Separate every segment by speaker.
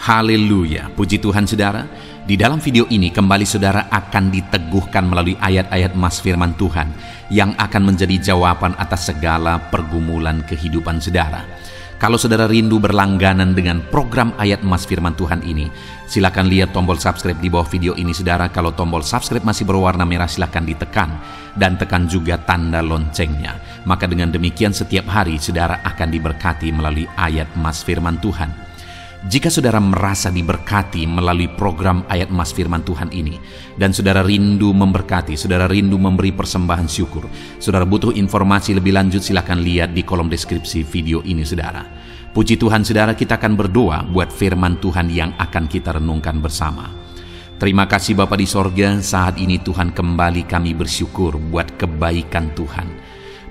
Speaker 1: Haleluya, puji Tuhan saudara. Di dalam video ini kembali saudara akan diteguhkan melalui ayat-ayat Mas firman Tuhan yang akan menjadi jawaban atas segala pergumulan kehidupan saudara. Kalau saudara rindu berlangganan dengan program ayat Mas firman Tuhan ini, silakan lihat tombol subscribe di bawah video ini saudara. Kalau tombol subscribe masih berwarna merah, silakan ditekan dan tekan juga tanda loncengnya. Maka dengan demikian setiap hari saudara akan diberkati melalui ayat Mas firman Tuhan. Jika saudara merasa diberkati melalui program ayat Mas firman Tuhan ini, dan saudara rindu memberkati, saudara rindu memberi persembahan syukur, saudara butuh informasi lebih lanjut, silakan lihat di kolom deskripsi video ini saudara. Puji Tuhan saudara, kita akan berdoa buat firman Tuhan yang akan kita renungkan bersama. Terima kasih Bapa di sorga, saat ini Tuhan kembali kami bersyukur buat kebaikan Tuhan,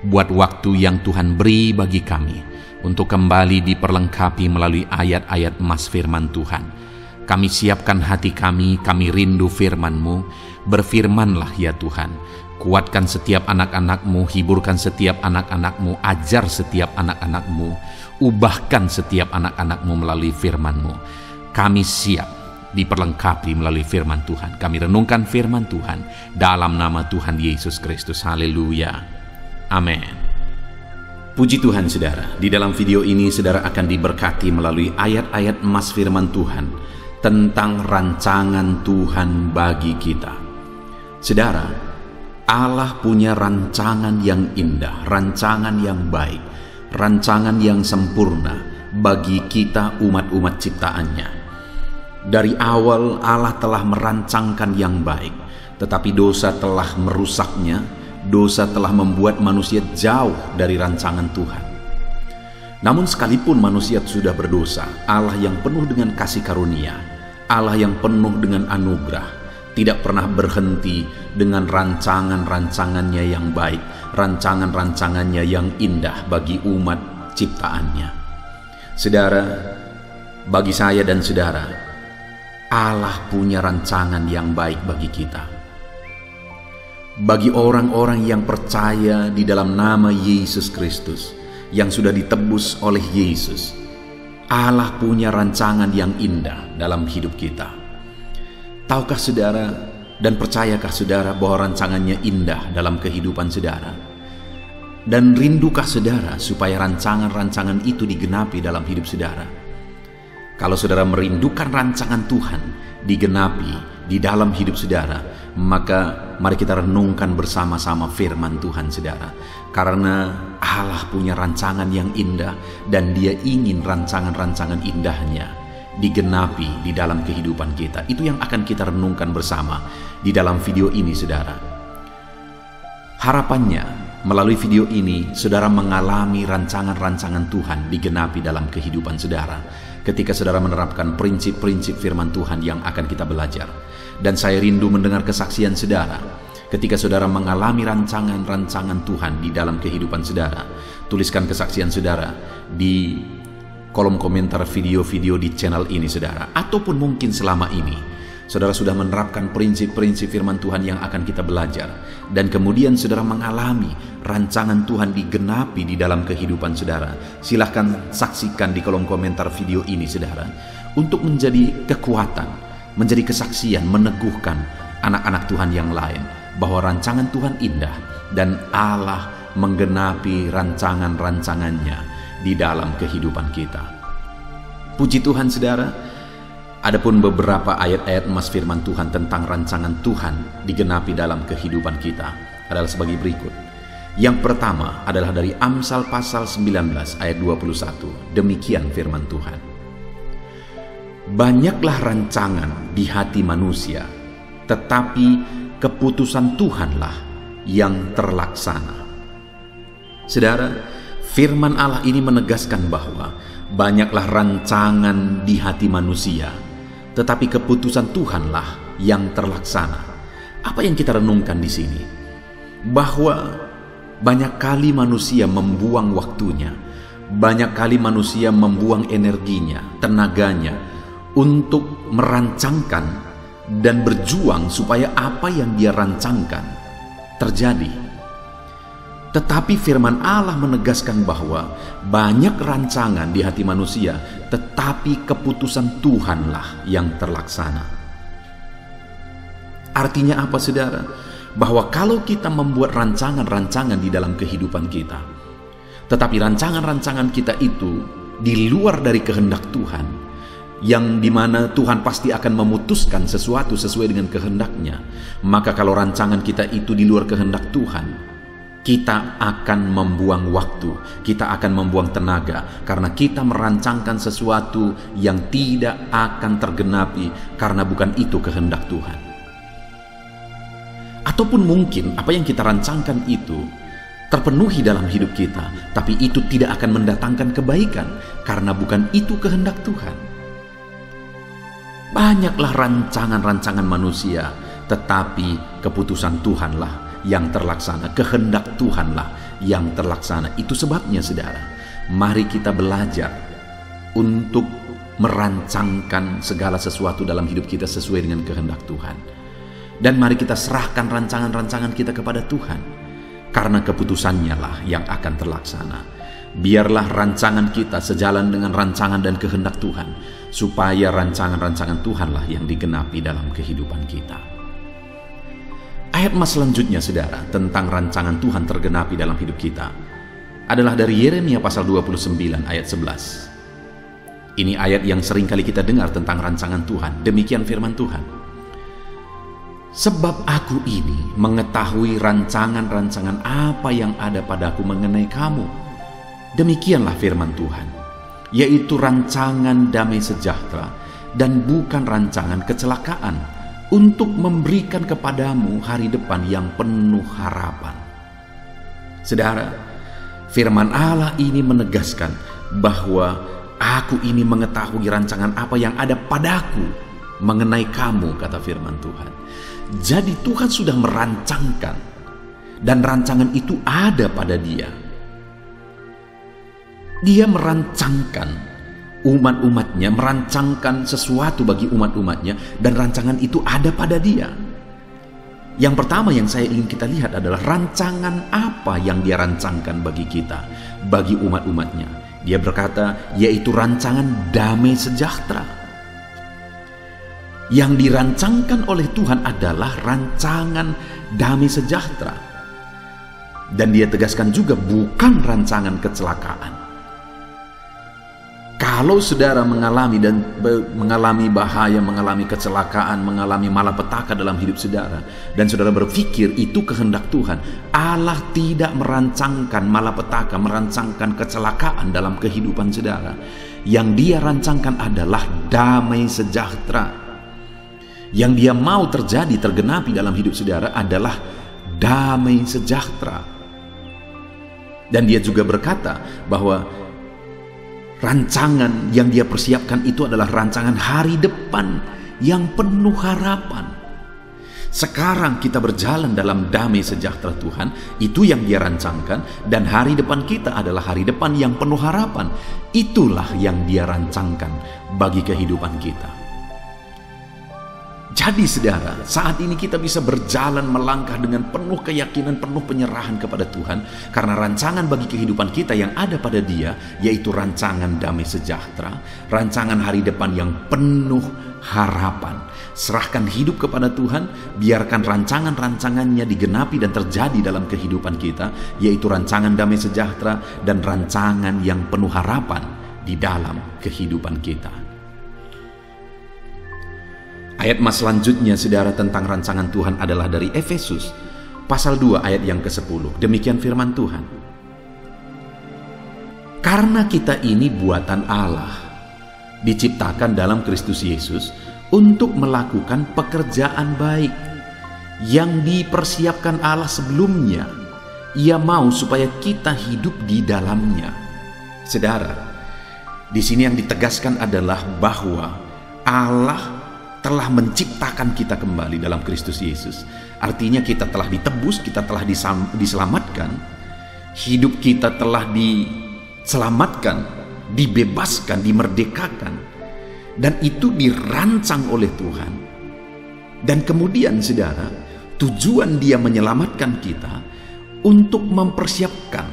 Speaker 1: buat waktu yang Tuhan beri bagi kami untuk kembali diperlengkapi melalui ayat-ayat Mas firman Tuhan. Kami siapkan hati kami rindu firman-Mu. Berfirmanlah ya Tuhan, kuatkan setiap anak-anak-Mu, hiburkan setiap anak-anak-Mu, ajar setiap anak-anak-Mu, ubahkan setiap anak-anak-Mu melalui firman-Mu. Kami siap diperlengkapi melalui firman Tuhan. Kami renungkan firman Tuhan dalam nama Tuhan Yesus Kristus. Haleluya. Amin. Puji Tuhan saudara, di dalam video ini saudara akan diberkati melalui ayat-ayat Mas firman Tuhan tentang rancangan Tuhan bagi kita. Saudara, Allah punya rancangan yang indah, rancangan yang baik, rancangan yang sempurna bagi kita umat-umat ciptaannya. Dari awal Allah telah merancangkan yang baik, tetapi dosa telah merusaknya. Dosa telah membuat manusia jauh dari rancangan Tuhan. Namun sekalipun manusia sudah berdosa, Allah yang penuh dengan kasih karunia, Allah yang penuh dengan anugerah, tidak pernah berhenti dengan rancangan-rancangannya yang baik, rancangan-rancangannya yang indah bagi umat ciptaannya. Saudara, bagi saya dan saudara, Allah punya rancangan yang baik bagi kita. Bagi orang-orang yang percaya di dalam nama Yesus Kristus, yang sudah ditebus oleh Yesus, Allah punya rancangan yang indah dalam hidup kita. Tahukah saudara dan percayakah saudara bahwa rancangannya indah dalam kehidupan saudara? Dan rindukah saudara supaya rancangan-rancangan itu digenapi dalam hidup saudara? Kalau saudara merindukan rancangan Tuhan digenapi di dalam hidup saudara, maka mari kita renungkan bersama-sama firman Tuhan saudara. Karena Allah punya rancangan yang indah dan Dia ingin rancangan-rancangan indahnya digenapi di dalam kehidupan kita. Itu yang akan kita renungkan bersama di dalam video ini saudara. Harapannya melalui video ini saudara mengalami rancangan-rancangan Tuhan digenapi dalam kehidupan saudara ketika saudara menerapkan prinsip-prinsip firman Tuhan yang akan kita belajar. Dan saya rindu mendengar kesaksian saudara ketika saudara mengalami rancangan-rancangan Tuhan di dalam kehidupan saudara. Tuliskan kesaksian saudara di kolom komentar video-video di channel ini saudara. Ataupun mungkin selama ini saudara sudah menerapkan prinsip-prinsip firman Tuhan yang akan kita belajar, dan kemudian saudara mengalami rancangan Tuhan digenapi di dalam kehidupan saudara. Silahkan saksikan di kolom komentar video ini saudara, untuk menjadi kekuatan, menjadi kesaksian, meneguhkan anak-anak Tuhan yang lain bahwa rancangan Tuhan indah dan Allah menggenapi rancangan-rancangannya di dalam kehidupan kita. Puji Tuhan saudara. Adapun beberapa ayat-ayat Mas firman Tuhan tentang rancangan Tuhan digenapi dalam kehidupan kita adalah sebagai berikut. Yang pertama adalah dari Amsal pasal 19 ayat 21. Demikian firman Tuhan. Banyaklah rancangan di hati manusia, tetapi keputusan Tuhanlah yang terlaksana. Saudara, firman Allah ini menegaskan bahwa banyaklah rancangan di hati manusia, tetapi keputusan Tuhanlah yang terlaksana. Apa yang kita renungkan di sini? Bahwa banyak kali manusia membuang waktunya, banyak kali manusia membuang energinya, tenaganya untuk merancangkan dan berjuang supaya apa yang dia rancangkan terjadi. Tetapi firman Allah menegaskan bahwa banyak rancangan di hati manusia, tetapi keputusan Tuhanlah yang terlaksana. Artinya apa, saudara? Bahwa kalau kita membuat rancangan-rancangan di dalam kehidupan kita, tetapi rancangan-rancangan kita itu di luar dari kehendak Tuhan, yang dimana Tuhan pasti akan memutuskan sesuatu sesuai dengan kehendaknya, maka kalau rancangan kita itu di luar kehendak Tuhan, kita akan membuang waktu, kita akan membuang tenaga, karena kita merancangkan sesuatu yang tidak akan tergenapi karena bukan itu kehendak Tuhan. Ataupun mungkin apa yang kita rancangkan itu terpenuhi dalam hidup kita, tapi itu tidak akan mendatangkan kebaikan karena bukan itu kehendak Tuhan. Banyaklah rancangan-rancangan manusia, tetapi keputusan Tuhanlah yang terlaksana, kehendak Tuhanlah yang terlaksana. Itu sebabnya, saudara, mari kita belajar untuk merancangkan segala sesuatu dalam hidup kita sesuai dengan kehendak Tuhan. Dan mari kita serahkan rancangan-rancangan kita kepada Tuhan, karena keputusannya lah yang akan terlaksana. Biarlah rancangan kita sejalan dengan rancangan dan kehendak Tuhan, supaya rancangan-rancangan Tuhanlah yang digenapi dalam kehidupan kita. Ayat mas selanjutnya, saudara, tentang rancangan Tuhan tergenapi dalam hidup kita adalah dari Yeremia pasal 29 ayat 11. Ini ayat yang sering kali kita dengar tentang rancangan Tuhan. Demikian firman Tuhan. Sebab aku ini mengetahui rancangan-rancangan apa yang ada padaku mengenai kamu. Demikianlah firman Tuhan, yaitu rancangan damai sejahtera dan bukan rancangan kecelakaan, untuk memberikan kepadamu hari depan yang penuh harapan. Saudara, firman Allah ini menegaskan bahwa aku ini mengetahui rancangan apa yang ada padaku mengenai kamu, kata firman Tuhan. Jadi Tuhan sudah merancangkan, dan rancangan itu ada pada Dia. Dia merancangkan umat-umatnya, merancangkan sesuatu bagi umat-umatnya, dan rancangan itu ada pada Dia. Yang pertama yang saya ingin kita lihat adalah rancangan apa yang Dia rancangkan bagi kita, bagi umat-umatnya. Dia berkata, yaitu rancangan damai sejahtera. Yang dirancangkan oleh Tuhan adalah rancangan damai sejahtera. Dan Dia tegaskan juga bukan rancangan kecelakaan. Kalau saudara mengalami bahaya, mengalami kecelakaan, mengalami malapetaka dalam hidup saudara, dan saudara berpikir itu kehendak Tuhan, Allah tidak merancangkan malapetaka, merancangkan kecelakaan dalam kehidupan saudara. Yang Dia rancangkan adalah damai sejahtera. Yang Dia mau terjadi, tergenapi dalam hidup saudara adalah damai sejahtera. Dan Dia juga berkata bahwa rancangan yang Dia persiapkan itu adalah rancangan hari depan yang penuh harapan. Sekarang kita berjalan dalam damai sejahtera Tuhan, itu yang Dia rancangkan, dan hari depan kita adalah hari depan yang penuh harapan. Itulah yang Dia rancangkan bagi kehidupan kita. Jadi saudara, saat ini kita bisa berjalan melangkah dengan penuh keyakinan, penuh penyerahan kepada Tuhan, karena rancangan bagi kehidupan kita yang ada pada Dia, yaitu rancangan damai sejahtera, rancangan hari depan yang penuh harapan. Serahkan hidup kepada Tuhan, biarkan rancangan-rancangannya digenapi dan terjadi dalam kehidupan kita, yaitu rancangan damai sejahtera dan rancangan yang penuh harapan di dalam kehidupan kita. Ayat mas selanjutnya, saudara, tentang rancangan Tuhan adalah dari Efesus pasal 2 ayat yang ke-10. Demikian firman Tuhan. Karena kita ini buatan Allah, diciptakan dalam Kristus Yesus untuk melakukan pekerjaan baik yang dipersiapkan Allah sebelumnya. Ia mau supaya kita hidup di dalamnya. Saudara, di sini yang ditegaskan adalah bahwa Allah telah menciptakan kita kembali dalam Kristus Yesus. Artinya kita telah ditebus, kita telah diselamatkan, hidup kita telah diselamatkan, dibebaskan, dimerdekakan, dan itu dirancang oleh Tuhan. Dan kemudian saudara, tujuan Dia menyelamatkan kita untuk mempersiapkan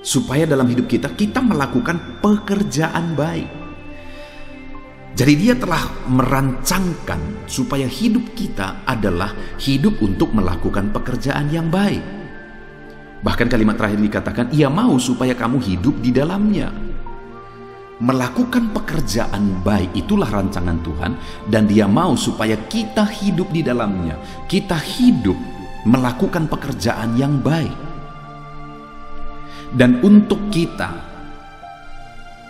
Speaker 1: supaya dalam hidup kita melakukan pekerjaan baik. Jadi dia telah merancangkan supaya hidup kita adalah hidup untuk melakukan pekerjaan yang baik. Bahkan kalimat terakhir dikatakan, ia mau supaya kamu hidup di dalamnya. Melakukan pekerjaan baik itulah rancangan Tuhan, dan dia mau supaya kita hidup di dalamnya. Kita hidup melakukan pekerjaan yang baik. Dan untuk kita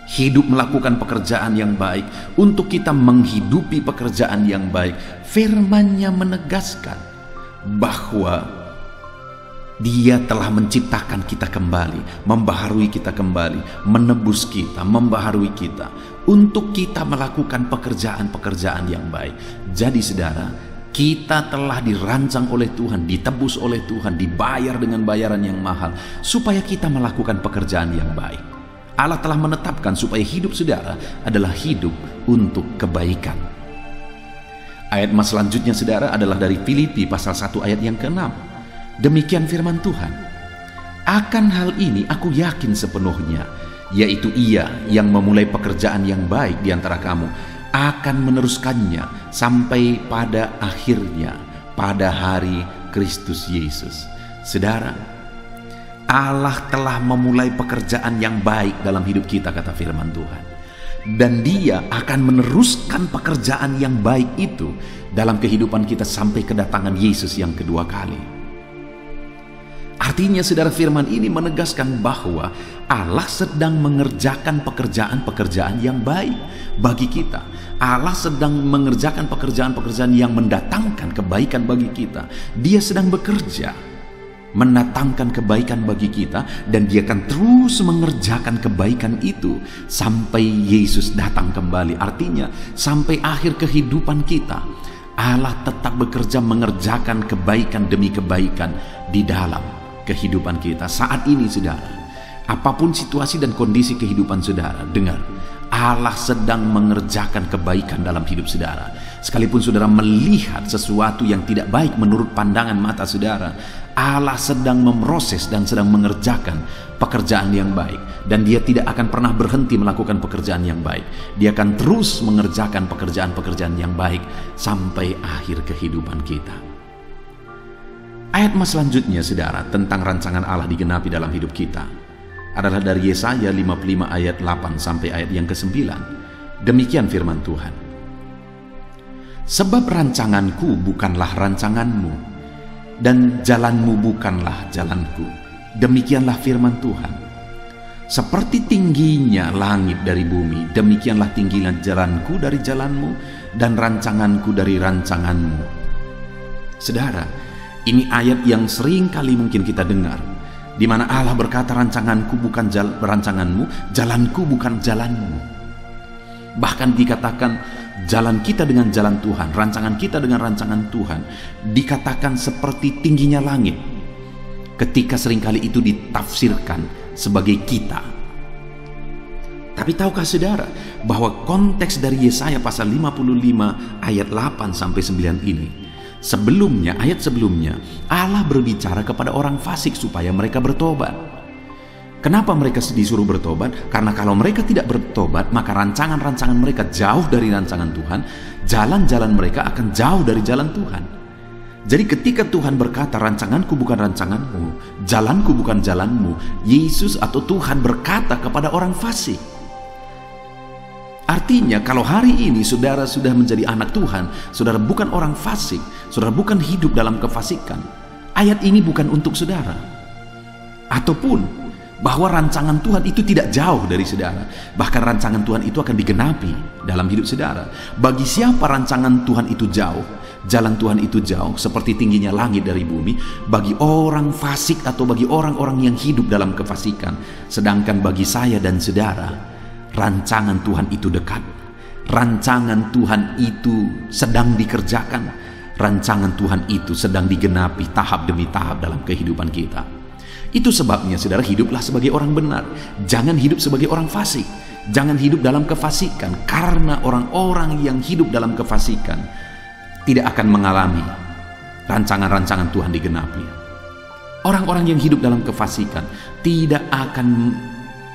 Speaker 1: hidup melakukan pekerjaan yang baik, untuk kita menghidupi pekerjaan yang baik, firman-Nya menegaskan bahwa Dia telah menciptakan kita kembali, membaharui kita kembali, menebus kita, membaharui kita, untuk kita melakukan pekerjaan-pekerjaan yang baik. Jadi saudara, kita telah dirancang oleh Tuhan, ditebus oleh Tuhan, dibayar dengan bayaran yang mahal, supaya kita melakukan pekerjaan yang baik. Allah telah menetapkan supaya hidup saudara adalah hidup untuk kebaikan. Ayat mas selanjutnya saudara adalah dari Filipi pasal 1 ayat yang ke-6. Demikian firman Tuhan. Akan hal ini aku yakin sepenuhnya, yaitu Ia yang memulai pekerjaan yang baik di antara kamu akan meneruskannya sampai pada akhirnya, pada hari Kristus Yesus. Saudara, Allah telah memulai pekerjaan yang baik dalam hidup kita, kata firman Tuhan. Dan Dia akan meneruskan pekerjaan yang baik itu dalam kehidupan kita sampai kedatangan Yesus yang kedua kali. Artinya saudara, firman ini menegaskan bahwa Allah sedang mengerjakan pekerjaan-pekerjaan yang baik bagi kita. Allah sedang mengerjakan pekerjaan-pekerjaan yang mendatangkan kebaikan bagi kita. Dia sedang bekerja mendatangkan kebaikan bagi kita, dan Dia akan terus mengerjakan kebaikan itu sampai Yesus datang kembali. Artinya sampai akhir kehidupan kita, Allah tetap bekerja mengerjakan kebaikan demi kebaikan di dalam kehidupan kita. Saat ini saudara, apapun situasi dan kondisi kehidupan saudara, dengar, Allah sedang mengerjakan kebaikan dalam hidup saudara. Sekalipun saudara melihat sesuatu yang tidak baik menurut pandangan mata saudara, Allah sedang memproses dan sedang mengerjakan pekerjaan yang baik. Dan Dia tidak akan pernah berhenti melakukan pekerjaan yang baik. Dia akan terus mengerjakan pekerjaan-pekerjaan yang baik sampai akhir kehidupan kita. Ayat mas selanjutnya saudara, tentang rancangan Allah digenapi dalam hidup kita, adalah dari Yesaya 55 ayat 8 sampai ayat yang ke-9. Demikian firman Tuhan. Sebab rancanganku bukanlah rancanganmu, dan jalanmu bukanlah jalanku. Demikianlah firman Tuhan. Seperti tingginya langit dari bumi, demikianlah tingginya jalanku dari jalanmu, dan rancanganku dari rancanganmu. Saudara, ini ayat yang sering kali mungkin kita dengar, di mana Allah berkata, rancanganku bukan rancanganmu, jalanku bukan jalanmu. Bahkan dikatakan jalan kita dengan jalan Tuhan, rancangan kita dengan rancangan Tuhan, dikatakan seperti tingginya langit, ketika seringkali itu ditafsirkan sebagai kita. Tapi tahukah saudara bahwa konteks dari Yesaya pasal 55 ayat 8 sampai 9 ini, sebelumnya, ayat sebelumnya, Allah berbicara kepada orang fasik supaya mereka bertobat. Kenapa mereka disuruh bertobat? Karena kalau mereka tidak bertobat, maka rancangan-rancangan mereka jauh dari rancangan Tuhan, jalan-jalan mereka akan jauh dari jalan Tuhan. Jadi ketika Tuhan berkata, rancanganku bukan rancanganmu, jalanku bukan jalanmu, Yesus atau Tuhan berkata kepada orang fasik. Artinya kalau hari ini saudara sudah menjadi anak Tuhan, saudara bukan orang fasik, saudara bukan hidup dalam kefasikan, ayat ini bukan untuk saudara. Ataupun bahwa rancangan Tuhan itu tidak jauh dari saudara, bahkan rancangan Tuhan itu akan digenapi dalam hidup saudara. Bagi siapa rancangan Tuhan itu jauh, jalan Tuhan itu jauh, seperti tingginya langit dari bumi, bagi orang fasik atau bagi orang-orang yang hidup dalam kefasikan. Sedangkan bagi saya dan saudara, rancangan Tuhan itu dekat, rancangan Tuhan itu sedang dikerjakan, rancangan Tuhan itu sedang digenapi tahap demi tahap dalam kehidupan kita. Itu sebabnya saudara, hiduplah sebagai orang benar, jangan hidup sebagai orang fasik, jangan hidup dalam kefasikan, karena orang-orang yang hidup dalam kefasikan tidak akan mengalami rancangan-rancangan Tuhan digenapi. Orang-orang yang hidup dalam kefasikan tidak akan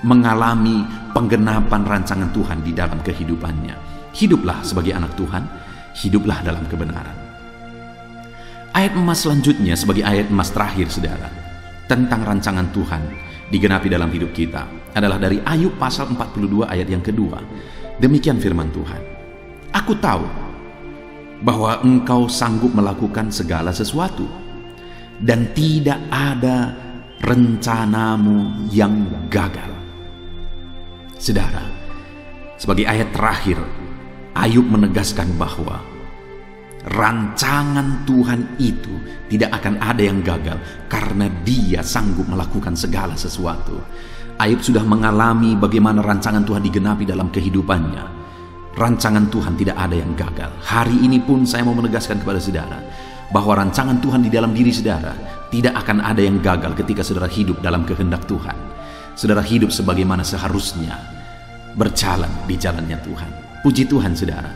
Speaker 1: mengalami penggenapan rancangan Tuhan di dalam kehidupannya. Hiduplah sebagai anak Tuhan, hiduplah dalam kebenaran. Ayat emas selanjutnya sebagai ayat emas terakhir, saudara, tentang rancangan Tuhan digenapi dalam hidup kita adalah dari Ayub pasal 42 ayat yang kedua. Demikian firman Tuhan, aku tahu bahwa engkau sanggup melakukan segala sesuatu, dan tidak ada rencanamu yang gagal. Saudara, sebagai ayat terakhir, Ayub menegaskan bahwa rancangan Tuhan itu tidak akan ada yang gagal karena Dia sanggup melakukan segala sesuatu. Ayub sudah mengalami bagaimana rancangan Tuhan digenapi dalam kehidupannya. Rancangan Tuhan tidak ada yang gagal. Hari ini pun saya mau menegaskan kepada saudara bahwa rancangan Tuhan di dalam diri saudara tidak akan ada yang gagal ketika saudara hidup dalam kehendak Tuhan. Saudara hidup sebagaimana seharusnya berjalan di jalannya Tuhan. Puji Tuhan, saudara.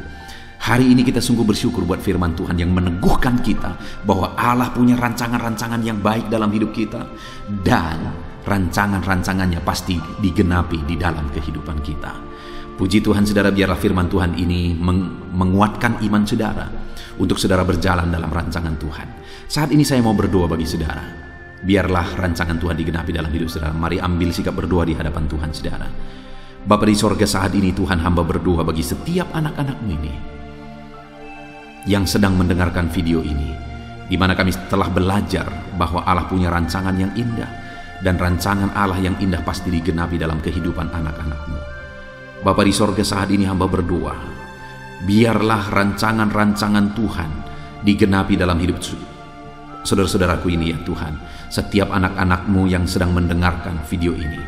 Speaker 1: Hari ini kita sungguh bersyukur buat firman Tuhan yang meneguhkan kita bahwa Allah punya rancangan-rancangan yang baik dalam hidup kita, dan rancangan-rancangannya pasti digenapi di dalam kehidupan kita. Puji Tuhan, saudara, biarlah firman Tuhan ini menguatkan iman saudara untuk saudara berjalan dalam rancangan Tuhan. Saat ini saya mau berdoa bagi saudara. Biarlah rancangan Tuhan digenapi dalam hidup saudara. Mari ambil sikap berdoa di hadapan Tuhan, saudara. Bapa di sorga, saat ini Tuhan, hamba berdoa bagi setiap anak-anak-Mu ini yang sedang mendengarkan video ini, di mana kami telah belajar bahwa Allah punya rancangan yang indah, dan rancangan Allah yang indah pasti digenapi dalam kehidupan anak-anak-Mu. Bapa di sorga, saat ini hamba berdoa, biarlah rancangan-rancangan Tuhan digenapi dalam hidup saudara-saudaraku ini ya Tuhan. Setiap anak-anak-Mu yang sedang mendengarkan video ini,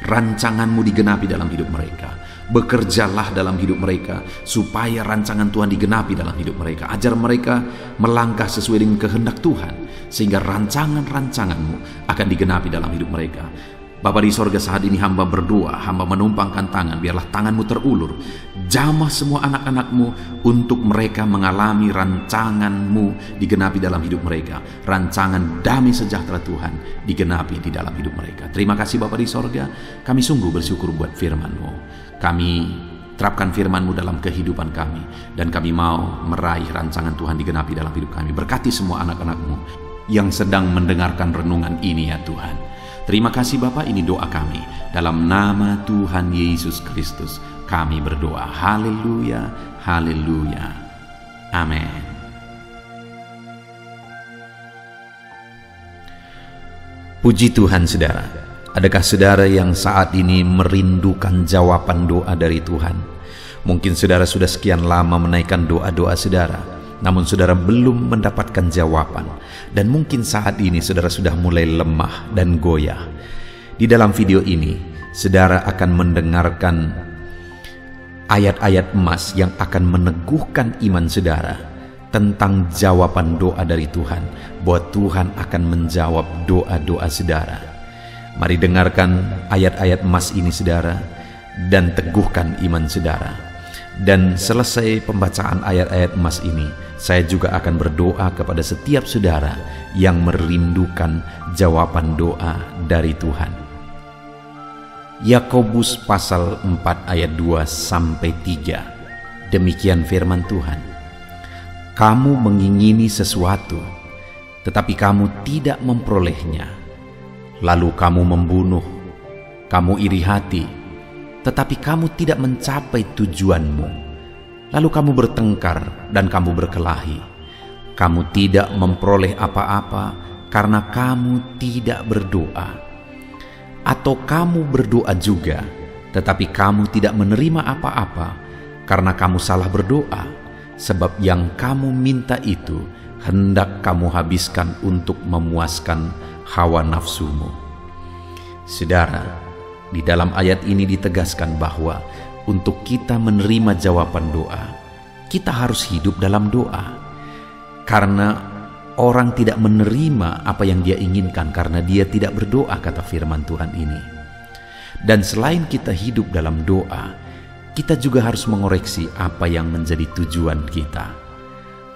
Speaker 1: rancangan-Mu digenapi dalam hidup mereka. Bekerjalah dalam hidup mereka supaya rancangan Tuhan digenapi dalam hidup mereka. Ajar mereka melangkah sesuai dengan kehendak Tuhan, sehingga rancangan-rancangan-Mu akan digenapi dalam hidup mereka. Bapa di sorga, saat ini hamba berdoa, hamba menumpangkan tangan, biarlah tangan-Mu terulur, jamah semua anak-anak-Mu untuk mereka mengalami rancangan-Mu digenapi dalam hidup mereka. Rancangan damai sejahtera Tuhan digenapi di dalam hidup mereka. Terima kasih Bapa di sorga, kami sungguh bersyukur buat firman-Mu. Kami terapkan firman-Mu dalam kehidupan kami, dan kami mau meraih rancangan Tuhan digenapi dalam hidup kami. Berkati semua anak-anak-Mu yang sedang mendengarkan renungan ini ya Tuhan. Terima kasih Bapa, ini doa kami. Dalam nama Tuhan Yesus Kristus kami berdoa. Haleluya, haleluya. Amin. Puji Tuhan, saudara. Adakah saudara yang saat ini merindukan jawaban doa dari Tuhan? Mungkin saudara sudah sekian lama menaikkan doa-doa saudara, namun saudara belum mendapatkan jawaban. Dan mungkin saat ini saudara sudah mulai lemah dan goyah. Di dalam video ini, saudara akan mendengarkan ayat-ayat emas yang akan meneguhkan iman saudara tentang jawaban doa dari Tuhan, bahwa Tuhan akan menjawab doa-doa saudara. Mari dengarkan ayat-ayat emas ini saudara, dan teguhkan iman saudara. Dan selesai pembacaan ayat-ayat emas ini, saya juga akan berdoa kepada setiap saudara yang merindukan jawaban doa dari Tuhan. Yakobus pasal 4 ayat 2-3. Demikian firman Tuhan. Kamu mengingini sesuatu, tetapi kamu tidak memperolehnya. Lalu kamu membunuh, kamu iri hati, tetapi kamu tidak mencapai tujuanmu. Lalu kamu bertengkar dan kamu berkelahi. Kamu tidak memperoleh apa-apa karena kamu tidak berdoa. Atau kamu berdoa juga, tetapi kamu tidak menerima apa-apa karena kamu salah berdoa, sebab yang kamu minta itu hendak kamu habiskan untuk memuaskan hawa nafsumu. Saudara, di dalam ayat ini ditegaskan bahwa untuk kita menerima jawaban doa, kita harus hidup dalam doa. Karena orang tidak menerima apa yang dia inginkan karena dia tidak berdoa, kata firman Tuhan ini. Dan selain kita hidup dalam doa, kita juga harus mengoreksi apa yang menjadi tujuan kita.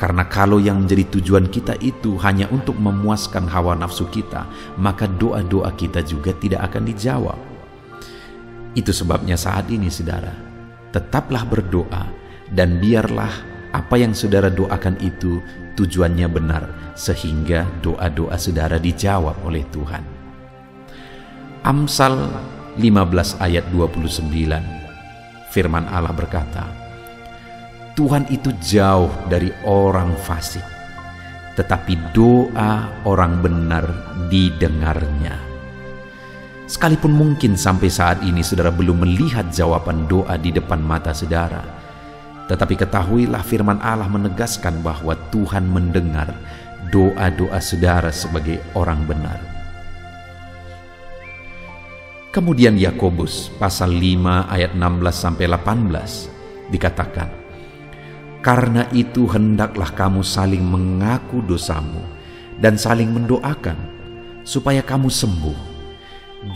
Speaker 1: Karena kalau yang menjadi tujuan kita itu hanya untuk memuaskan hawa nafsu kita, maka doa-doa kita juga tidak akan dijawab. Itu sebabnya saat ini saudara, tetaplah berdoa dan biarlah apa yang saudara doakan itu tujuannya benar, sehingga doa-doa saudara dijawab oleh Tuhan. Amsal 15 ayat 29, firman Allah berkata, Tuhan itu jauh dari orang fasik, tetapi doa orang benar didengarnya. Sekalipun mungkin sampai saat ini saudara belum melihat jawaban doa di depan mata saudara, tetapi ketahuilah firman Allah menegaskan bahwa Tuhan mendengar doa-doa saudara sebagai orang benar. Kemudian Yakobus pasal 5 ayat 16-18 dikatakan, karena itu hendaklah kamu saling mengaku dosamu dan saling mendoakan supaya kamu sembuh.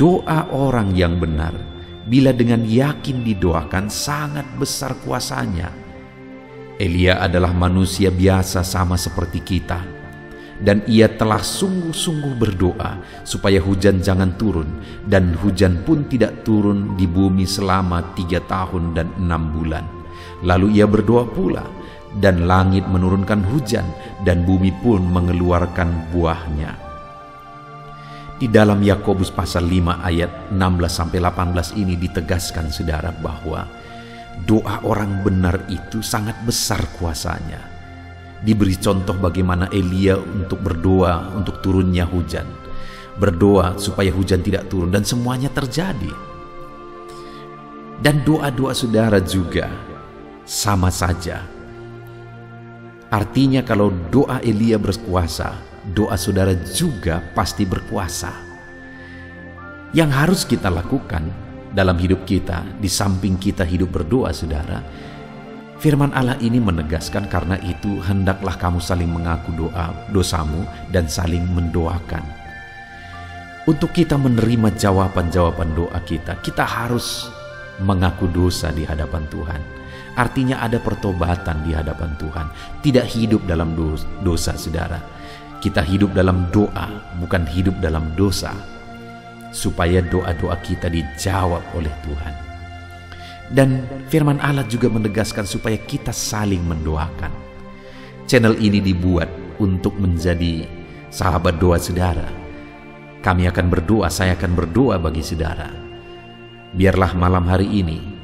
Speaker 1: Doa orang yang benar bila dengan yakin didoakan sangat besar kuasanya. Elia adalah manusia biasa sama seperti kita, dan ia telah sungguh-sungguh berdoa supaya hujan jangan turun, dan hujan pun tidak turun di bumi selama 3 tahun dan 6 bulan. Lalu ia berdoa pula, dan langit menurunkan hujan, dan bumi pun mengeluarkan buahnya. Di dalam Yakobus pasal 5 ayat 16-18 ini ditegaskan saudara bahwa doa orang benar itu sangat besar kuasanya. Diberi contoh bagaimana Elia untuk berdoa untuk turunnya hujan, berdoa supaya hujan tidak turun, dan semuanya terjadi. Dan doa-doa saudara juga sama saja. Artinya kalau doa Elia berkuasa, doa saudara juga pasti berkuasa. Yang harus kita lakukan dalam hidup kita, di samping kita hidup berdoa saudara, firman Allah ini menegaskan, karena itu hendaklah kamu saling mengaku dosamu dan saling mendoakan. Untuk kita menerima jawaban-jawaban doa kita, kita harus mengaku dosa di hadapan Tuhan. Artinya ada pertobatan di hadapan Tuhan. Tidak hidup dalam dosa saudara. Kita hidup dalam doa, bukan hidup dalam dosa, supaya doa-doa kita dijawab oleh Tuhan. Dan firman Allah juga menegaskan supaya kita saling mendoakan. Channel ini dibuat untuk menjadi sahabat doa saudara. Kami akan berdoa, saya akan berdoa bagi saudara. Biarlah malam hari ini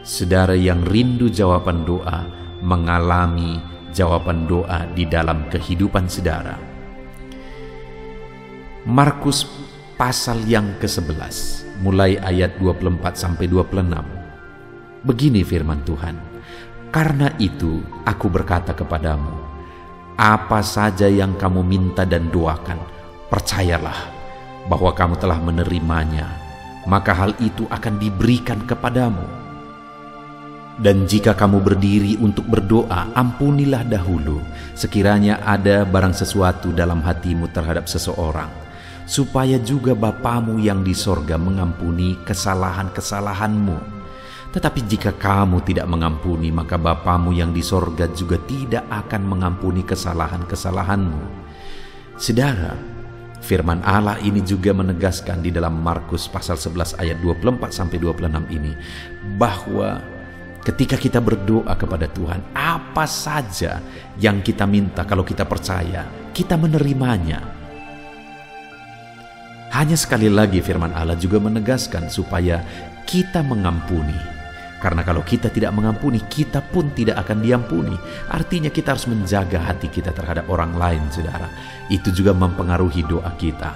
Speaker 1: saudara yang rindu jawaban doa mengalami jawaban doa di dalam kehidupan saudara. Markus pasal yang ke-11 mulai ayat 24-26. Begini firman Tuhan, karena itu aku berkata kepadamu, apa saja yang kamu minta dan doakan, percayalah bahwa kamu telah menerimanya, maka hal itu akan diberikan kepadamu. Dan jika kamu berdiri untuk berdoa, ampunilah dahulu sekiranya ada barang sesuatu dalam hatimu terhadap seseorang, supaya juga Bapamu yang di sorga mengampuni kesalahan-kesalahanmu. Tetapi jika kamu tidak mengampuni, maka Bapamu yang di sorga juga tidak akan mengampuni kesalahan-kesalahanmu. Saudara, firman Allah ini juga menegaskan di dalam Markus pasal 11 ayat 24-26 ini, bahwa ketika kita berdoa kepada Tuhan, apa saja yang kita minta, kalau kita percaya, kita menerimanya. Hanya sekali lagi firman Allah juga menegaskan supaya kita mengampuni. Karena kalau kita tidak mengampuni, kita pun tidak akan diampuni. Artinya kita harus menjaga hati kita terhadap orang lain, saudara. Itu juga mempengaruhi doa kita.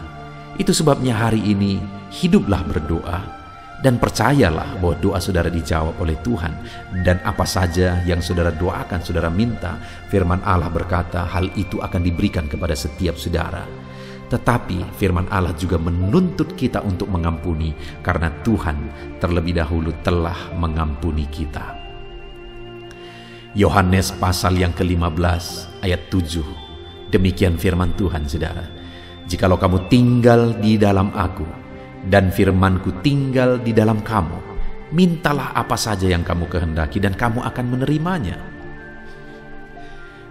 Speaker 1: Itu sebabnya hari ini hiduplah berdoa dan percayalah bahwa doa saudara dijawab oleh Tuhan. Dan apa saja yang saudara doakan, saudara minta, firman Allah berkata hal itu akan diberikan kepada setiap saudara. Tetapi firman Allah juga menuntut kita untuk mengampuni, karena Tuhan terlebih dahulu telah mengampuni kita. Yohanes pasal yang ke-15 ayat 7. Demikian firman Tuhan, saudara. Jikalau kamu tinggal di dalam aku, dan firmanku tinggal di dalam kamu, mintalah apa saja yang kamu kehendaki dan kamu akan menerimanya.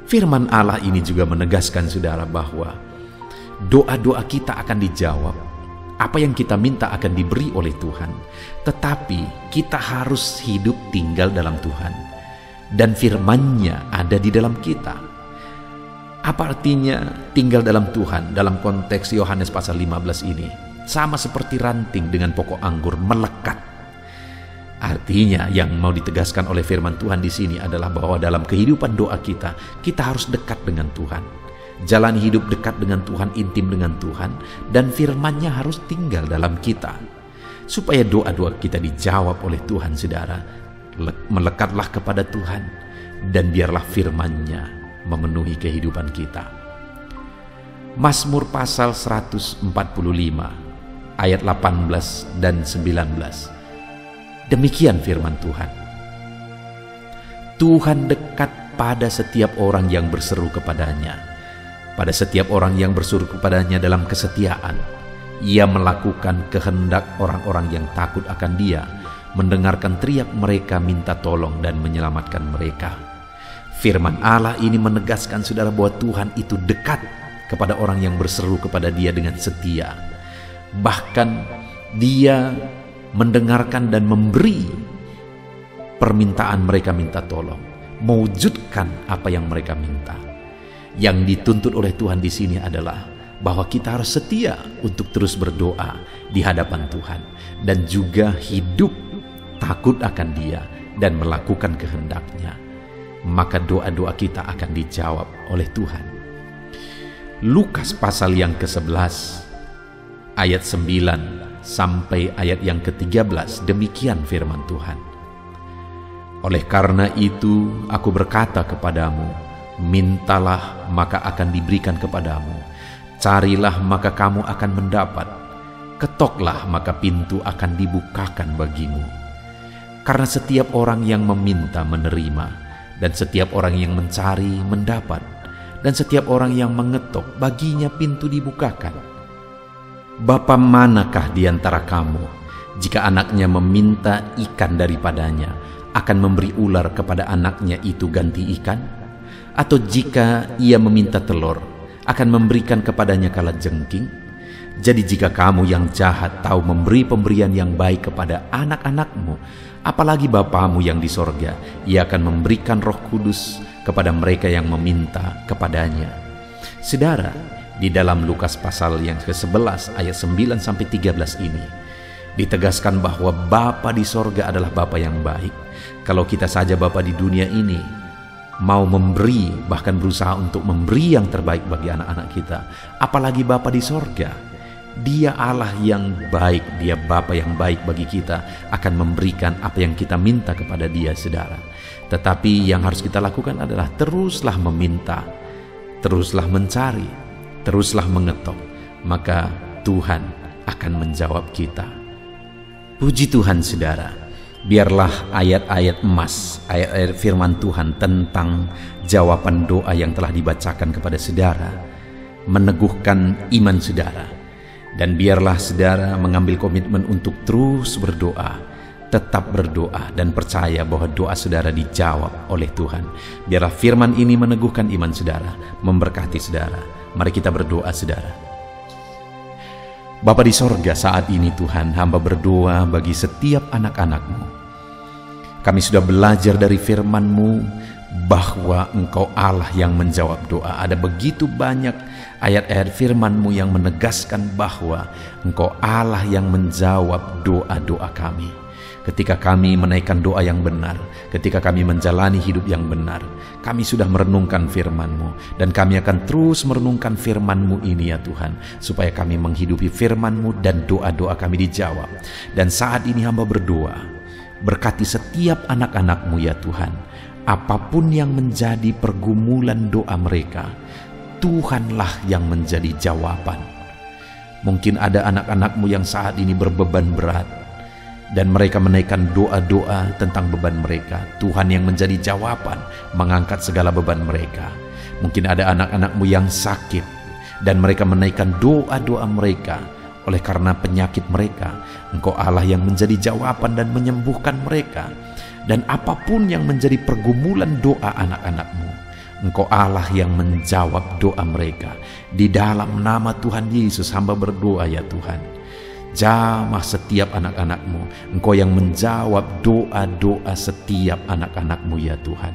Speaker 1: Firman Allah ini juga menegaskan saudara bahwa doa-doa kita akan dijawab. Apa yang kita minta akan diberi oleh Tuhan. Tetapi kita harus hidup tinggal dalam Tuhan. Dan firman-Nya ada di dalam kita. Apa artinya tinggal dalam Tuhan dalam konteks Yohanes pasal 15 ini? Sama seperti ranting dengan pokok anggur melekat. Artinya yang mau ditegaskan oleh firman Tuhan di sini adalah bahwa dalam kehidupan doa kita harus dekat dengan Tuhan. Jalani hidup dekat dengan Tuhan, intim dengan Tuhan, dan firman-Nya harus tinggal dalam kita. Supaya doa-doa kita dijawab oleh Tuhan, saudara, melekatlah kepada Tuhan, dan biarlah firman-Nya memenuhi kehidupan kita. Mazmur pasal 145, ayat 18 dan 19. Demikian firman Tuhan. Tuhan dekat pada setiap orang yang berseru kepadanya. Pada setiap orang yang berseru kepadanya dalam kesetiaan. Ia melakukan kehendak orang-orang yang takut akan Dia, mendengarkan teriak mereka minta tolong dan menyelamatkan mereka. Firman Allah ini menegaskan saudara bahwa Tuhan itu dekat kepada orang yang berseru kepada Dia dengan setia. Bahkan Dia mendengarkan dan memberi permintaan mereka minta tolong, mewujudkan apa yang mereka minta. Yang dituntut oleh Tuhan di sini adalah bahwa kita harus setia untuk terus berdoa di hadapan Tuhan dan juga hidup takut akan Dia dan melakukan kehendak-Nya. Maka doa-doa kita akan dijawab oleh Tuhan. Lukas pasal yang ke-11 ayat 9 sampai ayat yang ke-13, demikian firman Tuhan. Oleh karena itu aku berkata kepadamu, mintalah maka akan diberikan kepadamu, carilah maka kamu akan mendapat, ketoklah maka pintu akan dibukakan bagimu. Karena setiap orang yang meminta menerima, dan setiap orang yang mencari mendapat, dan setiap orang yang mengetok baginya pintu dibukakan. Bapa manakah di antara kamu, jika anaknya meminta ikan daripadanya, akan memberi ular kepada anaknya itu ganti ikan? Atau jika ia meminta telur, akan memberikan kepadanya kalajengking? Jadi jika kamu yang jahat tahu memberi pemberian yang baik kepada anak-anakmu, apalagi Bapamu yang di sorga, Ia akan memberikan Roh Kudus kepada mereka yang meminta kepadanya. Saudara, di dalam Lukas pasal yang ke-11 ayat 9 sampai 13 ini ditegaskan bahwa Bapa di sorga adalah Bapa yang baik. Kalau kita saja Bapa di dunia ini mau memberi, bahkan berusaha untuk memberi yang terbaik bagi anak-anak kita, apalagi Bapa di sorga. Dia Allah yang baik, Dia Bapa yang baik bagi kita, akan memberikan apa yang kita minta kepada Dia, saudara. Tetapi yang harus kita lakukan adalah teruslah meminta, teruslah mencari, teruslah mengetok, maka Tuhan akan menjawab kita. Puji Tuhan, saudara. Biarlah ayat-ayat emas, ayat-ayat firman Tuhan tentang jawaban doa yang telah dibacakan kepada saudara meneguhkan iman saudara. Dan biarlah saudara mengambil komitmen untuk terus berdoa, tetap berdoa dan percaya bahwa doa saudara dijawab oleh Tuhan. Biarlah firman ini meneguhkan iman saudara, memberkati saudara. Mari kita berdoa, saudara. Bapa di sorga, saat ini Tuhan, hamba berdoa bagi setiap anak-anak-Mu. Kami sudah belajar dari firman-Mu bahwa Engkau Allah yang menjawab doa. Ada begitu banyak ayat-ayat firman-Mu yang menegaskan bahwa Engkau Allah yang menjawab doa-doa kami. Ketika kami menaikkan doa yang benar, ketika kami menjalani hidup yang benar, kami sudah merenungkan firman-Mu, dan kami akan terus merenungkan firman-Mu ini ya Tuhan, supaya kami menghidupi firman-Mu dan doa-doa kami dijawab. Dan saat ini hamba berdoa, berkati setiap anak-anak-Mu ya Tuhan, apapun yang menjadi pergumulan doa mereka, Tuhanlah yang menjadi jawaban. Mungkin ada anak-anak-Mu yang saat ini berbeban berat, dan mereka menaikkan doa-doa tentang beban mereka. Tuhan yang menjadi jawaban, mengangkat segala beban mereka. Mungkin ada anak-anak-Mu yang sakit, dan mereka menaikkan doa-doa mereka. Oleh karena penyakit mereka, Engkau Allah yang menjadi jawaban dan menyembuhkan mereka. Dan apapun yang menjadi pergumulan doa anak-anak-Mu, Engkau Allah yang menjawab doa mereka. Di dalam nama Tuhan Yesus hamba berdoa ya Tuhan. Jamah setiap anak-anak-Mu. Engkau yang menjawab doa-doa setiap anak-anak-Mu ya Tuhan.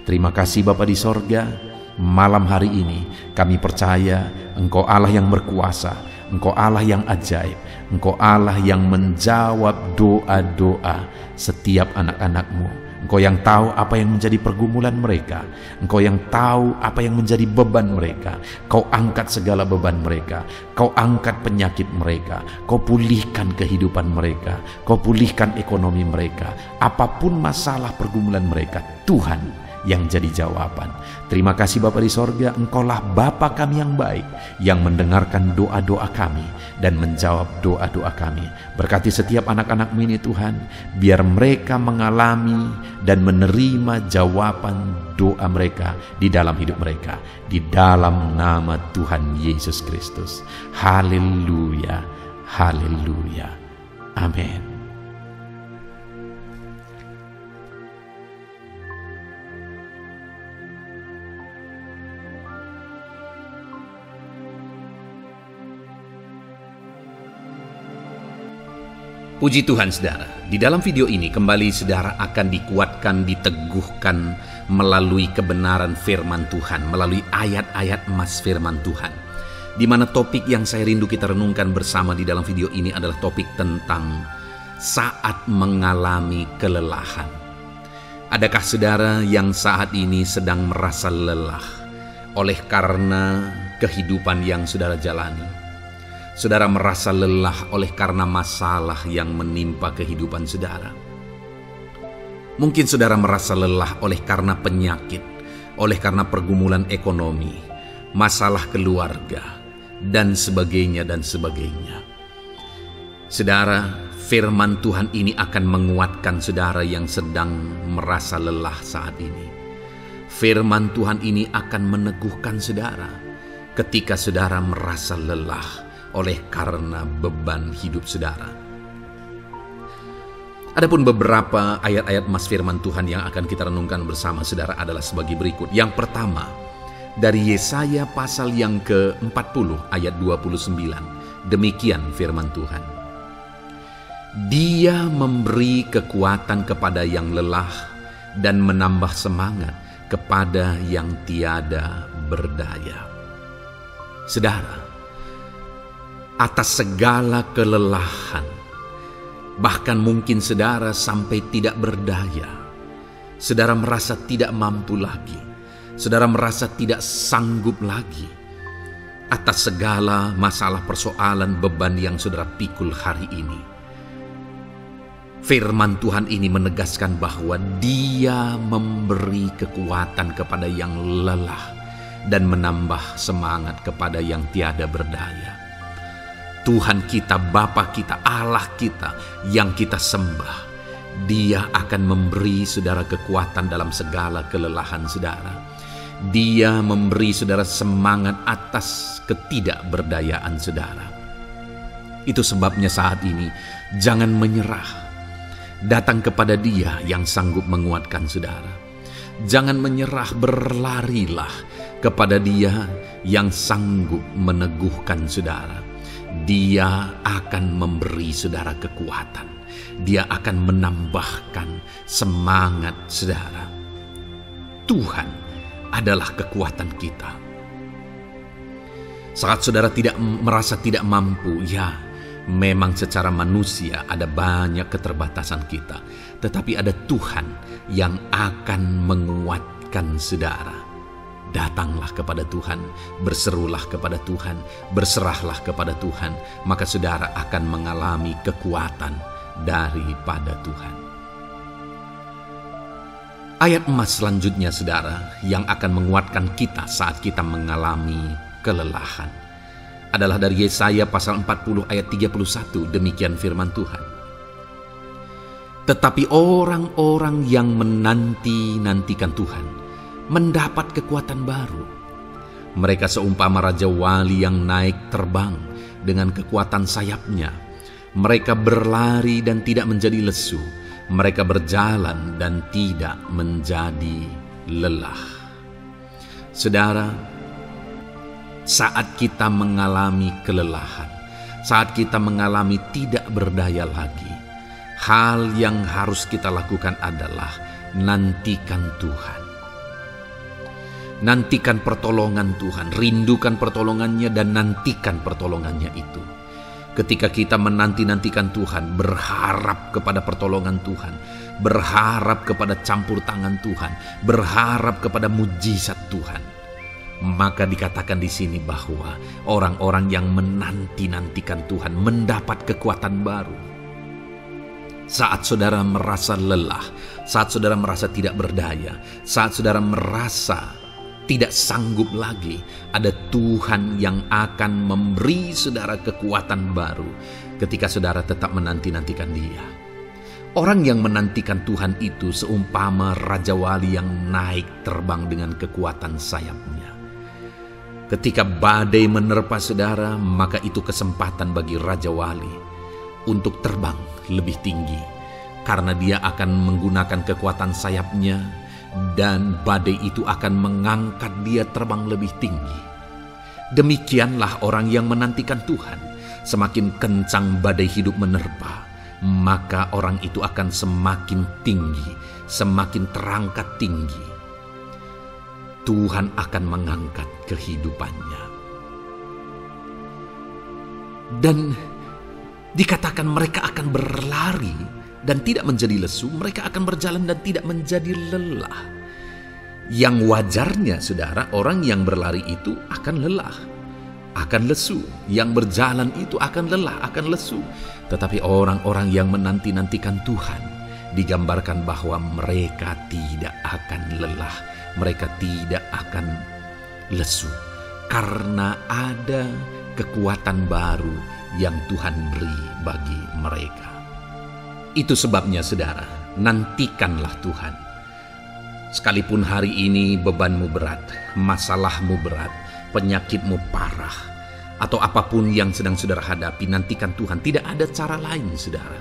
Speaker 1: Terima kasih Bapa di sorga. Malam hari ini kami percaya Engkau Allah yang berkuasa, Engkau Allah yang ajaib, Engkau Allah yang menjawab doa-doa setiap anak-anak-Mu. Engkau yang tahu apa yang menjadi pergumulan mereka. Engkau yang tahu apa yang menjadi beban mereka. Kau angkat segala beban mereka. Kau angkat penyakit mereka. Kau pulihkan kehidupan mereka. Kau pulihkan ekonomi mereka. Apapun masalah pergumulan mereka, Tuhan yang jadi jawaban. Terima kasih Bapa di sorga, Engkaulah Bapa kami yang baik, yang mendengarkan doa-doa kami dan menjawab doa-doa kami. Berkati setiap anak-anak-Mu ini Tuhan, biar mereka mengalami dan menerima jawaban doa mereka di dalam hidup mereka, di dalam nama Tuhan Yesus Kristus. Haleluya, haleluya, amin. Puji Tuhan saudara, di dalam video ini kembali saudara akan dikuatkan, diteguhkan melalui kebenaran firman Tuhan, melalui ayat-ayat emas firman Tuhan. Di mana topik yang saya rindu kita renungkan bersama di dalam video ini adalah topik tentang saat mengalami kelelahan. Adakah saudara yang saat ini sedang merasa lelah oleh karena kehidupan yang saudara jalani? Saudara merasa lelah oleh karena masalah yang menimpa kehidupan saudara. Mungkin saudara merasa lelah oleh karena penyakit, oleh karena pergumulan ekonomi, masalah keluarga, dan sebagainya dan sebagainya. Saudara, firman Tuhan ini akan menguatkan saudara yang sedang merasa lelah saat ini. Firman Tuhan ini akan meneguhkan saudara ketika saudara merasa lelah oleh karena beban hidup saudara. Adapun beberapa ayat-ayat emas firman Tuhan yang akan kita renungkan bersama saudara adalah sebagai berikut. Yang pertama, dari Yesaya pasal yang ke-40 ayat 29. Demikian firman Tuhan. Dia memberi kekuatan kepada yang lelah dan menambah semangat kepada yang tiada berdaya. Saudara, atas segala kelelahan, bahkan mungkin saudara sampai tidak berdaya, saudara merasa tidak mampu lagi, saudara merasa tidak sanggup lagi, atas segala masalah persoalan beban yang saudara pikul hari ini. Firman Tuhan ini menegaskan bahwa Dia memberi kekuatan kepada yang lelah dan menambah semangat kepada yang tiada berdaya. Tuhan kita, Bapa kita, Allah kita yang kita sembah, Dia akan memberi saudara kekuatan dalam segala kelelahan saudara. Dia memberi saudara semangat atas ketidakberdayaan saudara. Itu sebabnya saat ini jangan menyerah. Datang kepada Dia yang sanggup menguatkan saudara. Jangan menyerah, berlarilah kepada Dia yang sanggup meneguhkan saudara. Dia akan memberi saudara kekuatan. Dia akan menambahkan semangat saudara. Tuhan adalah kekuatan kita. Saat saudara merasa tidak mampu, ya memang secara manusia ada banyak keterbatasan kita. Tetapi ada Tuhan yang akan menguatkan saudara. Datanglah kepada Tuhan, berserulah kepada Tuhan, berserahlah kepada Tuhan, maka saudara akan mengalami kekuatan daripada Tuhan. Ayat emas selanjutnya saudara yang akan menguatkan kita saat kita mengalami kelelahan adalah dari Yesaya pasal 40 ayat 31. Demikian firman Tuhan. Tetapi orang-orang yang menanti-nantikan Tuhan mendapat kekuatan baru. Mereka seumpama Raja Wali yang naik terbang dengan kekuatan sayapnya. Mereka berlari dan tidak menjadi lesu. Mereka berjalan dan tidak menjadi lelah. Saudara, saat kita mengalami kelelahan, saat kita mengalami tidak berdaya lagi, hal yang harus kita lakukan adalah nantikan Tuhan. Nantikan pertolongan Tuhan, rindukan pertolongannya dan nantikan pertolongannya itu. Ketika kita menanti-nantikan Tuhan, berharap kepada pertolongan Tuhan, berharap kepada campur tangan Tuhan, berharap kepada mujizat Tuhan, maka dikatakan di sini bahwa orang-orang yang menanti-nantikan Tuhan mendapat kekuatan baru. Saat saudara merasa lelah, saat saudara merasa tidak berdaya, saat saudara merasa tidak sanggup lagi, ada Tuhan yang akan memberi saudara kekuatan baru ketika saudara tetap menanti-nantikan Dia. Orang yang menantikan Tuhan itu seumpama Raja Wali yang naik terbang dengan kekuatan sayapnya. Ketika badai menerpa saudara, maka itu kesempatan bagi Raja Wali untuk terbang lebih tinggi, karena dia akan menggunakan kekuatan sayapnya, dan badai itu akan mengangkat dia terbang lebih tinggi. Demikianlah orang yang menantikan Tuhan. Semakin kencang badai hidup menerpa, maka orang itu akan semakin tinggi, semakin terangkat tinggi. Tuhan akan mengangkat kehidupannya. Dan dikatakan mereka akan berlari dan tidak menjadi lesu, mereka akan berjalan dan tidak menjadi lelah. Yang wajarnya, saudara, orang yang berlari itu akan lelah, akan lesu. Yang berjalan itu akan lelah, akan lesu. Tetapi orang-orang yang menanti-nantikan Tuhan, digambarkan bahwa mereka tidak akan lelah, mereka tidak akan lesu, karena ada kekuatan baru yang Tuhan beri bagi mereka. Itu sebabnya, saudara, nantikanlah Tuhan. Sekalipun hari ini bebanmu berat, masalahmu berat, penyakitmu parah, atau apapun yang sedang saudara hadapi, nantikan Tuhan. Tidak ada cara lain, saudara.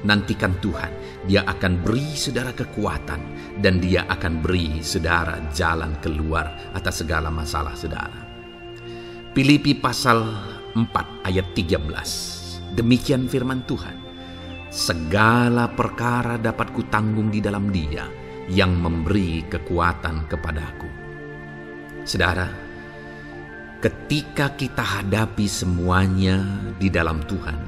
Speaker 1: Nantikan Tuhan. Dia akan beri saudara kekuatan, dan Dia akan beri saudara jalan keluar atas segala masalah saudara. Filipi pasal 4 ayat 13. Demikian firman Tuhan. Segala perkara dapat kutanggung di dalam Dia yang memberi kekuatan kepadaku. Saudara, ketika kita hadapi semuanya di dalam Tuhan,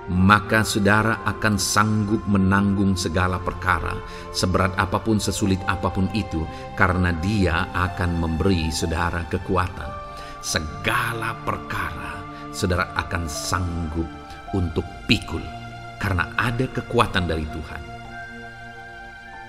Speaker 1: maka saudara akan sanggup menanggung segala perkara, seberat apapun, sesulit apapun itu, karena Dia akan memberi saudara kekuatan. Segala perkara saudara akan sanggup untuk pikul, karena ada kekuatan dari Tuhan.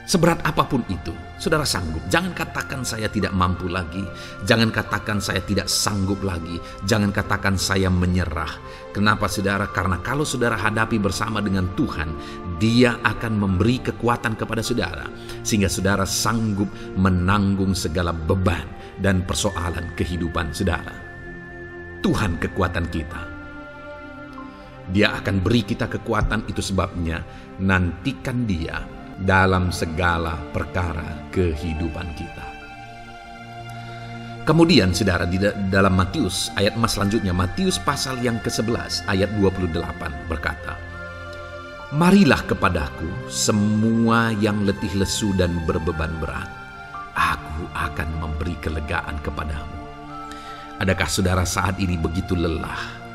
Speaker 1: Seberat apapun itu, saudara sanggup. Jangan katakan saya tidak mampu lagi. Jangan katakan saya tidak sanggup lagi. Jangan katakan saya menyerah. Kenapa, saudara? Karena kalau saudara hadapi bersama dengan Tuhan, Dia akan memberi kekuatan kepada saudara, sehingga saudara sanggup menanggung segala beban dan persoalan kehidupan saudara. Tuhan kekuatan kita. Dia akan beri kita kekuatan, itu sebabnya nantikan Dia dalam segala perkara kehidupan kita. Kemudian saudara, di dalam Matius ayat selanjutnya, Matius pasal yang ke-11 ayat 28 berkata, "Marilah kepadaku semua yang letih lesu dan berbeban berat, aku akan memberi kelegaan kepadamu." Adakah saudara saat ini begitu lelah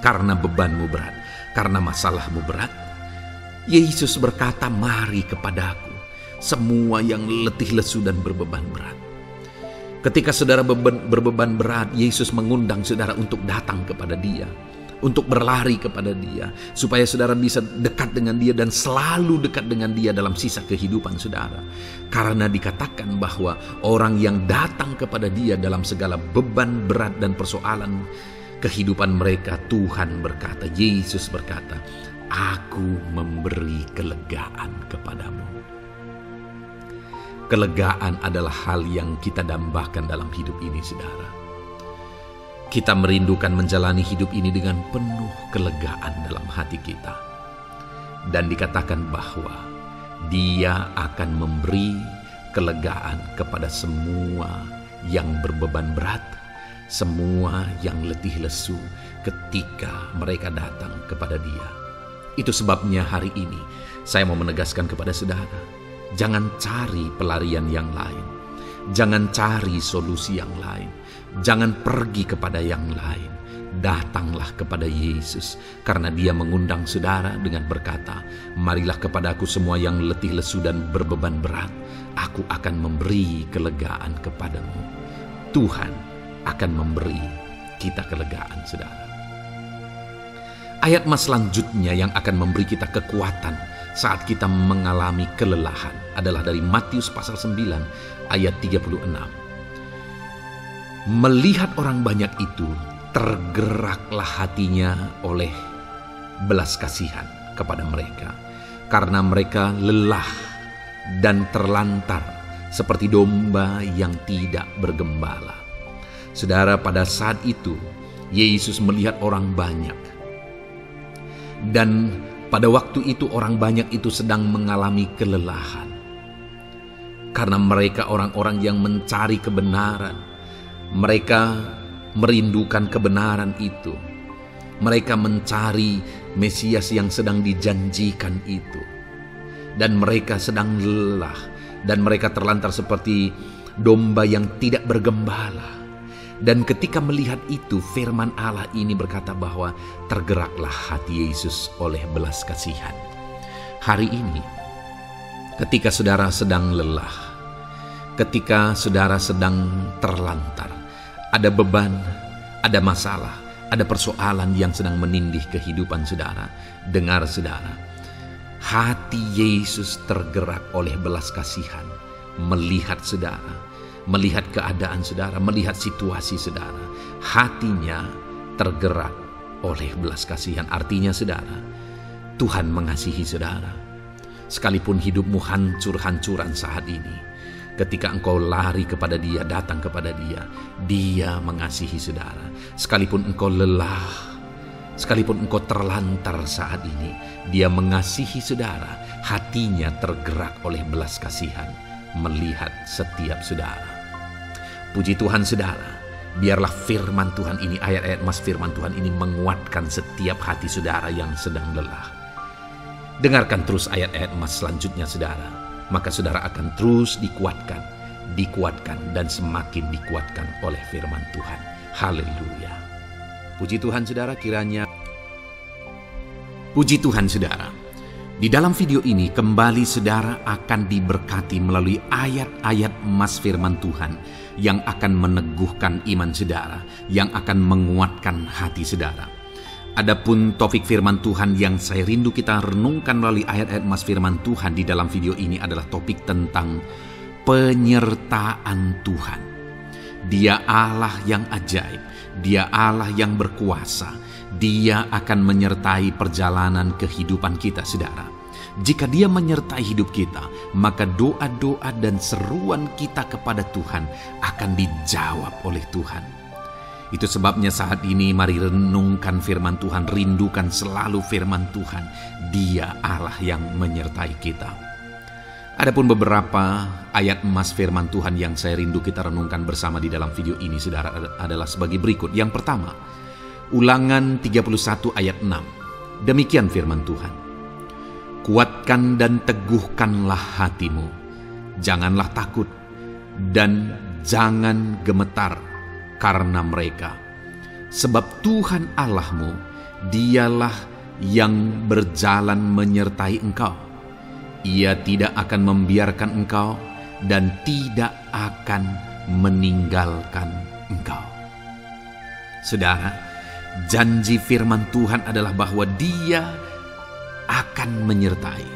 Speaker 1: karena bebanmu berat, karena masalahmu berat? Yesus berkata, "Mari kepadaku semua yang letih lesu dan berbeban berat." Ketika saudara berbeban berat, Yesus mengundang saudara untuk datang kepada Dia, untuk berlari kepada Dia, supaya saudara bisa dekat dengan Dia dan selalu dekat dengan Dia dalam sisa kehidupan saudara. Karena dikatakan bahwa orang yang datang kepada Dia dalam segala beban berat dan persoalan kehidupan mereka, Tuhan berkata, Yesus berkata, "Aku memberi kelegaan kepadamu." Kelegaan adalah hal yang kita dambakan dalam hidup ini, saudara. Kita merindukan menjalani hidup ini dengan penuh kelegaan dalam hati kita. Dan dikatakan bahwa Dia akan memberi kelegaan kepada semua yang berbeban berat, semua yang letih lesu ketika mereka datang kepada Dia. Itu sebabnya hari ini saya mau menegaskan kepada saudara, jangan cari pelarian yang lain, jangan cari solusi yang lain, jangan pergi kepada yang lain. Datanglah kepada Yesus, karena Dia mengundang saudara dengan berkata, marilah kepadaku semua yang letih lesu dan berbeban berat, aku akan memberi kelegaan kepadamu. Tuhan akan memberi kita kelegaan, saudara. Ayat mas selanjutnya yang akan memberi kita kekuatan saat kita mengalami kelelahan adalah dari Matius pasal 9 ayat 36. Melihat orang banyak itu, tergeraklah hatinya oleh belas kasihan kepada mereka, karena mereka lelah dan terlantar seperti domba yang tidak bergembala. Saudara, pada saat itu Yesus melihat orang banyak, dan pada waktu itu orang banyak itu sedang mengalami kelelahan, karena mereka orang-orang yang mencari kebenaran. Mereka merindukan kebenaran itu. Mereka mencari Mesias yang sedang dijanjikan itu. Dan mereka sedang lelah. Dan mereka terlantar seperti domba yang tidak bergembala. Dan ketika melihat itu, firman Allah ini berkata bahwa tergeraklah hati Yesus oleh belas kasihan. Hari ini, ketika saudara sedang lelah, ketika saudara sedang terlantar, ada beban, ada masalah, ada persoalan yang sedang menindih kehidupan saudara. Dengar saudara, hati Yesus tergerak oleh belas kasihan, melihat saudara, melihat keadaan saudara, melihat situasi saudara. Hatinya tergerak oleh belas kasihan. Artinya saudara, Tuhan mengasihi saudara. Sekalipun hidupmu hancur-hancuran saat ini, ketika engkau lari kepada Dia, datang kepada Dia, Dia mengasihi saudara. Sekalipun engkau lelah, sekalipun engkau terlantar saat ini, Dia mengasihi saudara. Hatinya tergerak oleh belas kasihan melihat setiap saudara. Puji Tuhan saudara, biarlah firman Tuhan ini, ayat-ayat mas firman Tuhan ini menguatkan setiap hati saudara yang sedang lelah. Dengarkan terus ayat-ayat mas selanjutnya saudara, maka saudara akan terus dikuatkan, dan semakin dikuatkan oleh firman Tuhan. Haleluya. Puji Tuhan saudara, kiranya. Puji Tuhan saudara, di dalam video ini kembali saudara akan diberkati melalui ayat-ayat emas firman Tuhan yang akan meneguhkan iman saudara, yang akan menguatkan hati saudara. Adapun topik firman Tuhan yang saya rindu kita renungkan melalui ayat-ayat emas firman Tuhan di dalam video ini adalah topik tentang penyertaan Tuhan. Dia Allah yang ajaib, Dia Allah yang berkuasa. Dia akan menyertai perjalanan kehidupan kita saudara. Jika Dia menyertai hidup kita, maka doa-doa dan seruan kita kepada Tuhan akan dijawab oleh Tuhan. Itu sebabnya saat ini mari renungkan firman Tuhan, rindukan selalu firman Tuhan. Dia Allah yang menyertai kita. Adapun beberapa ayat emas firman Tuhan yang saya rindu kita renungkan bersama di dalam video ini saudara adalah sebagai berikut. Yang pertama, Ulangan 31 ayat 6. Demikian firman Tuhan. Kuatkan dan teguhkanlah hatimu, janganlah takut dan jangan gemetar karena mereka. Sebab Tuhan Allahmu, Dialah yang berjalan menyertai engkau. Ia tidak akan membiarkan engkau dan tidak akan meninggalkan engkau. Saudara, janji firman Tuhan adalah bahwa Dia akan menyertai.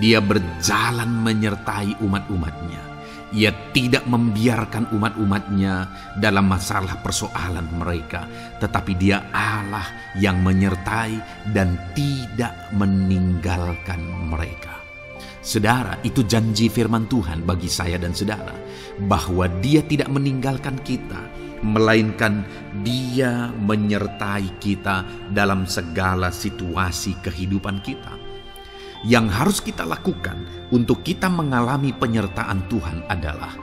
Speaker 1: Dia berjalan menyertai umat-umatnya. Ia tidak membiarkan umat-umatnya dalam masalah persoalan mereka, tetapi Dia Allah yang menyertai dan tidak meninggalkan mereka. Saudara, itu janji firman Tuhan bagi saya dan saudara, bahwa Dia tidak meninggalkan kita, melainkan Dia menyertai kita dalam segala situasi kehidupan kita. Yang harus kita lakukan untuk kita mengalami penyertaan Tuhan adalah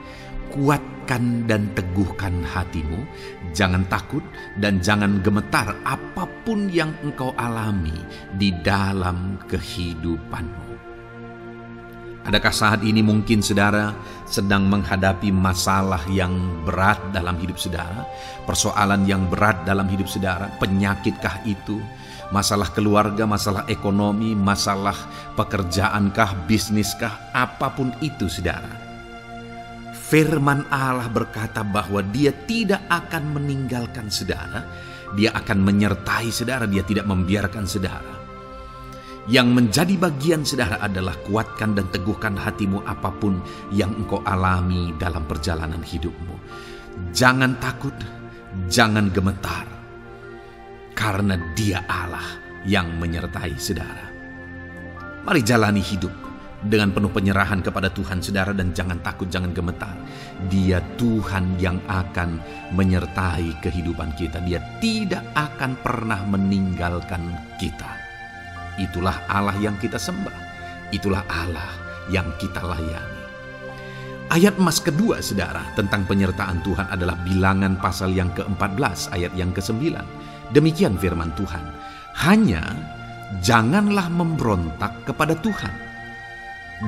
Speaker 1: kuatkan dan teguhkan hatimu, jangan takut dan jangan gemetar apapun yang engkau alami di dalam kehidupanmu. Adakah saat ini mungkin saudara sedang menghadapi masalah yang berat dalam hidup saudara? Persoalan yang berat dalam hidup saudara? Penyakitkah itu? Masalah keluarga, masalah ekonomi, masalah pekerjaankah, bisniskah? Apapun itu saudara. Firman Allah berkata bahwa Dia tidak akan meninggalkan saudara. Dia akan menyertai saudara, Dia tidak membiarkan saudara. Yang menjadi bagian saudara adalah kuatkan dan teguhkan hatimu apapun yang engkau alami dalam perjalanan hidupmu. Jangan takut, jangan gemetar, karena Dia Allah yang menyertai saudara. Mari jalani hidup dengan penuh penyerahan kepada Tuhan saudara, dan jangan takut, jangan gemetar. Dia Tuhan yang akan menyertai kehidupan kita. Dia tidak akan pernah meninggalkan kita. Itulah Allah yang kita sembah. Itulah Allah yang kita layani. Ayat emas kedua saudara tentang penyertaan Tuhan adalah Bilangan pasal yang ke-14 ayat yang ke-9. Demikian firman Tuhan. Hanya janganlah memberontak kepada Tuhan,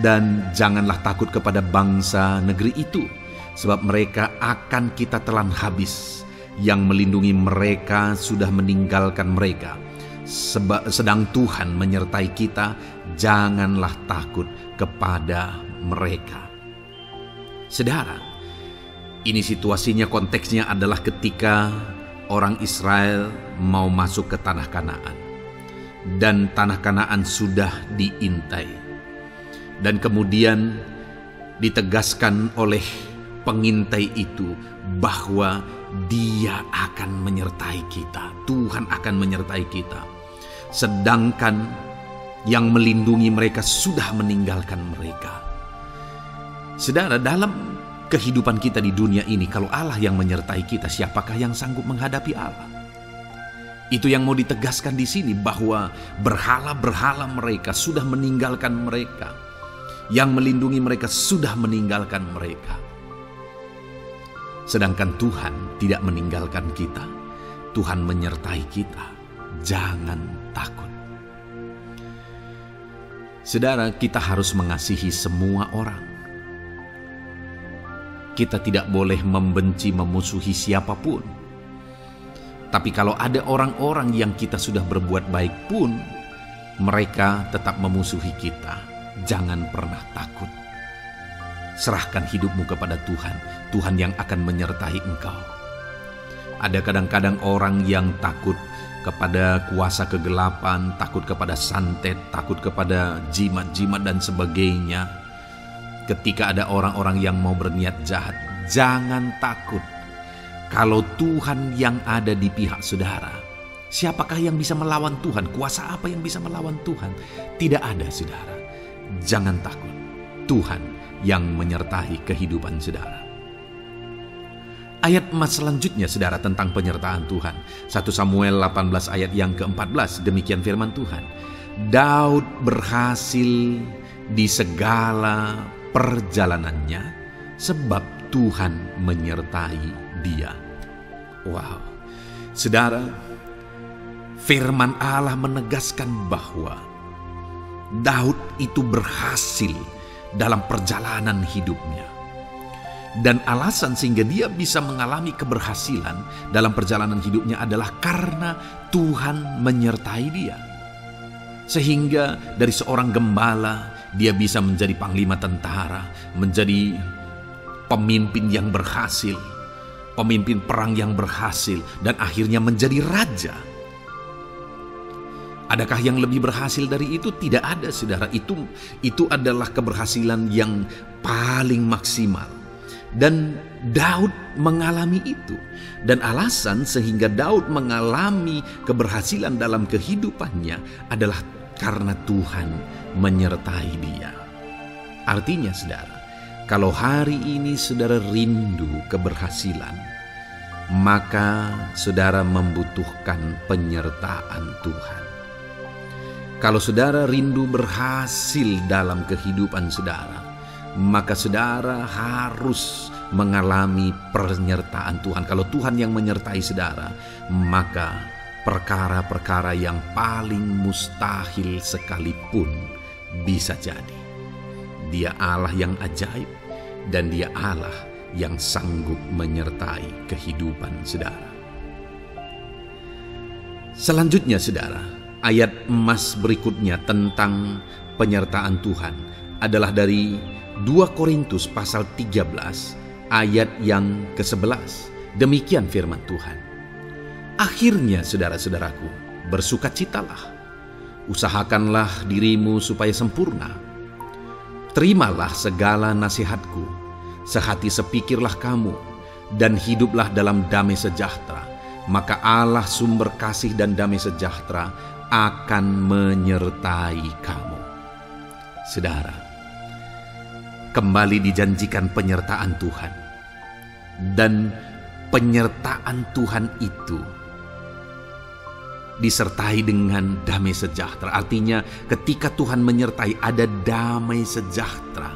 Speaker 1: dan janganlah takut kepada bangsa negeri itu, sebab mereka akan kita telan habis. Yang melindungi mereka sudah meninggalkan mereka. Sedang Tuhan menyertai kita, janganlah takut kepada mereka. Saudara, ini situasinya, konteksnya adalah ketika orang Israel mau masuk ke tanah Kanaan. Dan tanah Kanaan sudah diintai. Dan kemudian ditegaskan oleh pengintai itu bahwa Dia akan menyertai kita. Tuhan akan menyertai kita. Sedangkan yang melindungi mereka sudah meninggalkan mereka. Saudara, dalam kehidupan kita di dunia ini, kalau Allah yang menyertai kita, siapakah yang sanggup menghadapi Allah? Itu yang mau ditegaskan di sini, bahwa berhala-berhala mereka sudah meninggalkan mereka. Yang melindungi mereka sudah meninggalkan mereka. Sedangkan Tuhan tidak meninggalkan kita. Tuhan menyertai kita. Jangan takut. Saudara, kita harus mengasihi semua orang. Kita tidak boleh membenci, memusuhi siapapun. Tapi kalau ada orang-orang yang kita sudah berbuat baik pun, mereka tetap memusuhi kita. Jangan pernah takut. Serahkan hidupmu kepada Tuhan. Tuhan yang akan menyertai engkau. Ada kadang-kadang orang yang takut kepada kuasa kegelapan, takut kepada santet, takut kepada jimat-jimat dan sebagainya. Ketika ada orang-orang yang mau berniat jahat, jangan takut. Kalau Tuhan yang ada di pihak saudara, siapakah yang bisa melawan Tuhan? Kuasa apa yang bisa melawan Tuhan? Tidak ada, saudara. Jangan takut. Tuhan yang menyertai kehidupan saudara. Ayat emas selanjutnya saudara tentang penyertaan Tuhan. 1 Samuel 18 ayat yang ke-14, demikian firman Tuhan. Daud berhasil di segala perjalanannya sebab Tuhan menyertai dia. Wow. Saudara, firman Allah menegaskan bahwa Daud itu berhasil dalam perjalanan hidupnya. Dan alasan sehingga dia bisa mengalami keberhasilan dalam perjalanan hidupnya adalah karena Tuhan menyertai dia. Sehingga dari seorang gembala, dia bisa menjadi panglima tentara, menjadi pemimpin yang berhasil, pemimpin perang yang berhasil, dan akhirnya menjadi raja. Adakah yang lebih berhasil dari itu? Tidak ada, saudara. Itu adalah keberhasilan yang paling maksimal. Dan Daud mengalami itu. Dan alasan sehingga Daud mengalami keberhasilan dalam kehidupannya adalah karena Tuhan menyertai dia. Artinya saudara, kalau hari ini saudara rindu keberhasilan, maka saudara membutuhkan penyertaan Tuhan. Kalau saudara rindu berhasil dalam kehidupan saudara, maka saudara harus mengalami penyertaan Tuhan. Kalau Tuhan yang menyertai saudara, maka perkara-perkara yang paling mustahil sekalipun bisa jadi. Dia Allah yang ajaib, dan Dia Allah yang sanggup menyertai kehidupan saudara. Selanjutnya saudara, ayat emas berikutnya tentang penyertaan Tuhan adalah dari 2 Korintus pasal 13 ayat yang ke-11. Demikian firman Tuhan. Akhirnya saudara-saudaraku, bersukacitalah, usahakanlah dirimu supaya sempurna. Terimalah segala nasihatku, sehati sepikirlah kamu, dan hiduplah dalam damai sejahtera. Maka Allah sumber kasih dan damai sejahtera akan menyertai kamu. Saudara, kembali dijanjikan penyertaan Tuhan. Dan penyertaan Tuhan itu disertai dengan damai sejahtera. Artinya ketika Tuhan menyertai, ada damai sejahtera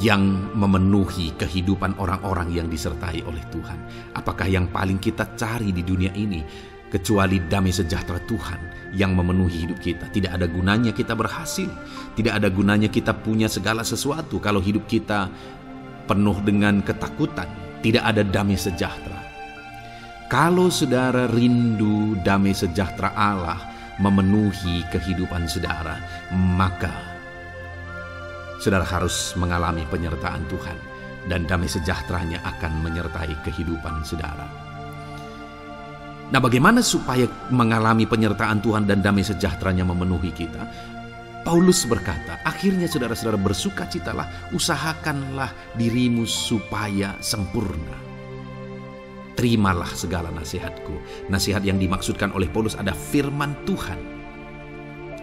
Speaker 1: yang memenuhi kehidupan orang-orang yang disertai oleh Tuhan. Apakah yang paling kita cari di dunia ini kecuali damai sejahtera Tuhan yang memenuhi hidup kita? Tidak ada gunanya kita berhasil, tidak ada gunanya kita punya segala sesuatu kalau hidup kita penuh dengan ketakutan, tidak ada damai sejahtera. Kalau saudara rindu damai sejahtera Allah memenuhi kehidupan saudara, maka saudara harus mengalami penyertaan Tuhan, dan damai sejahteranya akan menyertai kehidupan saudara. Nah, bagaimana supaya mengalami penyertaan Tuhan dan damai sejahteranya memenuhi kita? Paulus berkata, akhirnya saudara-saudara bersukacitalah, usahakanlah dirimu supaya sempurna. Terimalah segala nasihatku. Nasihat yang dimaksudkan oleh Paulus ada firman Tuhan.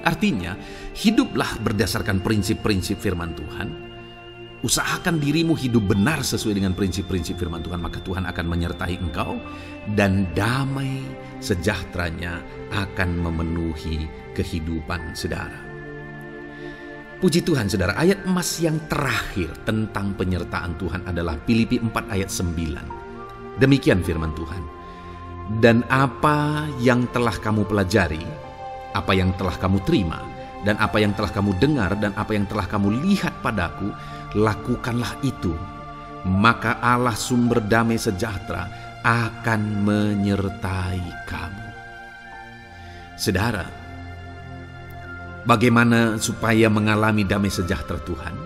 Speaker 1: Artinya, hiduplah berdasarkan prinsip-prinsip firman Tuhan. Usahakan dirimu hidup benar sesuai dengan prinsip-prinsip firman Tuhan, maka Tuhan akan menyertai engkau, dan damai sejahteranya akan memenuhi kehidupan saudara. Puji Tuhan saudara, ayat emas yang terakhir tentang penyertaan Tuhan adalah Filipi 4 ayat 9. Demikian firman Tuhan. Dan apa yang telah kamu pelajari, apa yang telah kamu terima, dan apa yang telah kamu dengar, dan apa yang telah kamu lihat padaku, lakukanlah itu. Maka Allah sumber damai sejahtera akan menyertai kamu. Saudara, bagaimana supaya mengalami damai sejahtera Tuhan?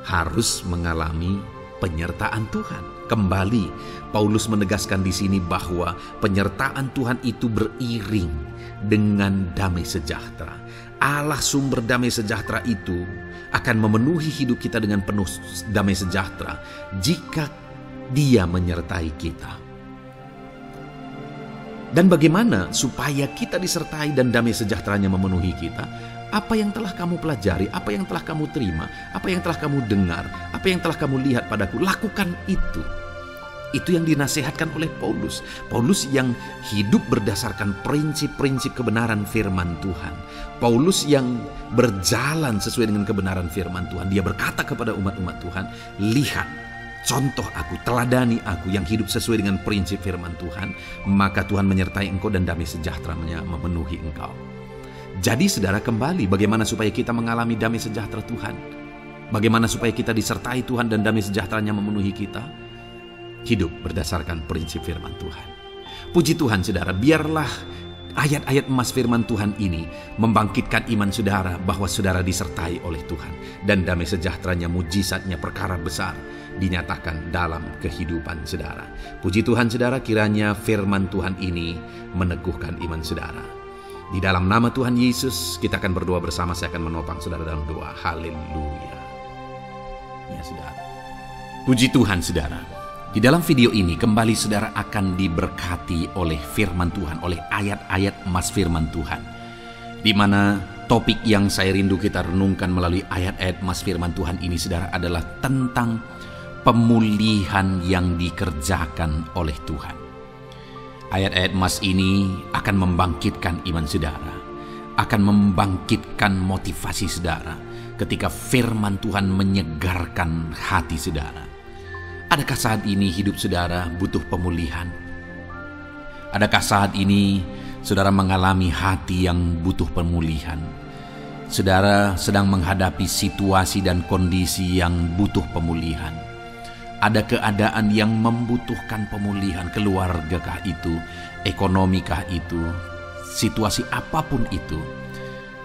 Speaker 1: Harus mengalami penyertaan Tuhan. Kembali Paulus menegaskan di sini bahwa penyertaan Tuhan itu beriring dengan damai sejahtera. Allah sumber damai sejahtera itu akan memenuhi hidup kita dengan penuh damai sejahtera jika Dia menyertai kita. Dan bagaimana supaya kita disertai dan damai sejahteranya memenuhi kita? Apa yang telah kamu pelajari, apa yang telah kamu terima, apa yang telah kamu dengar, apa yang telah kamu lihat padaku, lakukan itu. Itu yang dinasihatkan oleh Paulus. Paulus yang hidup berdasarkan prinsip-prinsip kebenaran firman Tuhan. Paulus yang berjalan sesuai dengan kebenaran firman Tuhan. Dia berkata kepada umat-umat Tuhan, lihat, contoh aku, teladani aku yang hidup sesuai dengan prinsip firman Tuhan, maka Tuhan menyertai engkau dan damai sejahteranya memenuhi engkau. Jadi saudara, kembali bagaimana supaya kita mengalami damai sejahtera Tuhan? Bagaimana supaya kita disertai Tuhan dan damai sejahteranya memenuhi kita? Hidup berdasarkan prinsip firman Tuhan. Puji Tuhan saudara, biarlah ayat-ayat emas firman Tuhan ini membangkitkan iman saudara bahwa saudara disertai oleh Tuhan. Dan damai sejahteranya, mujizatnya, perkara besar dinyatakan dalam kehidupan saudara. Puji Tuhan saudara, kiranya firman Tuhan ini meneguhkan iman saudara. Di dalam nama Tuhan Yesus kita akan berdoa bersama. Saya akan menopang saudara dalam doa. Haleluya. Ya saudara. Puji Tuhan saudara. Di dalam video ini kembali saudara akan diberkati oleh firman Tuhan, oleh ayat-ayat emas firman Tuhan, di mana topik yang saya rindu kita renungkan melalui ayat-ayat Mas firman Tuhan ini, saudara, adalah tentang pemulihan yang dikerjakan oleh Tuhan. Ayat-ayat Mas ini akan membangkitkan iman saudara, akan membangkitkan motivasi saudara ketika firman Tuhan menyegarkan hati saudara. Adakah saat ini hidup saudara butuh pemulihan? Adakah saat ini saudara mengalami hati yang butuh pemulihan? Saudara sedang menghadapi situasi dan kondisi yang butuh pemulihan. Ada keadaan yang membutuhkan pemulihan, keluargakah itu, ekonomikah itu, situasi apapun itu.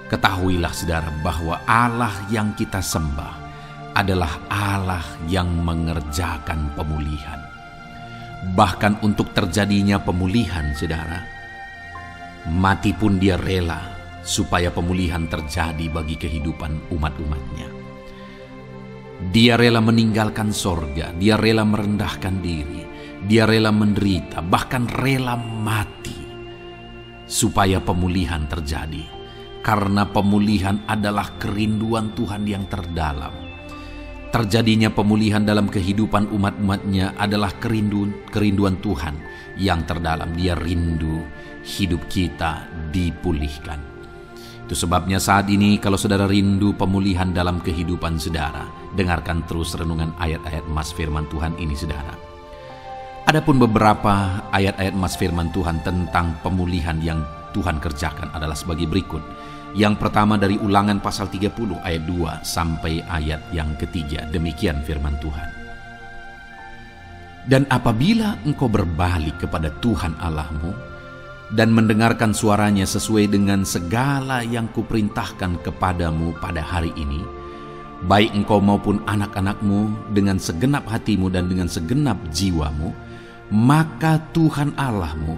Speaker 1: Ketahuilah saudara bahwa Allah yang kita sembah adalah Allah yang mengerjakan pemulihan. Bahkan untuk terjadinya pemulihan saudara, mati pun dia rela supaya pemulihan terjadi bagi kehidupan umat-umatnya. Dia rela meninggalkan sorga, dia rela merendahkan diri, dia rela menderita, bahkan rela mati supaya pemulihan terjadi. Karena pemulihan adalah kerinduan Tuhan yang terdalam. Terjadinya pemulihan dalam kehidupan umat-umatnya adalah kerinduan Tuhan yang terdalam. Dia rindu hidup kita dipulihkan. Itu sebabnya saat ini kalau saudara rindu pemulihan dalam kehidupan saudara, dengarkan terus renungan ayat-ayat Mas firman Tuhan ini saudara. Adapun beberapa ayat-ayat Mas firman Tuhan tentang pemulihan yang Tuhan kerjakan adalah sebagai berikut. Yang pertama dari Ulangan pasal 30 ayat 2 sampai ayat yang ketiga. Demikian firman Tuhan. Dan apabila engkau berbalik kepada Tuhan Allahmu dan mendengarkan suaranya sesuai dengan segala yang kuperintahkan kepadamu pada hari ini, baik engkau maupun anak-anakmu dengan segenap hatimu dan dengan segenap jiwamu, maka Tuhan Allahmu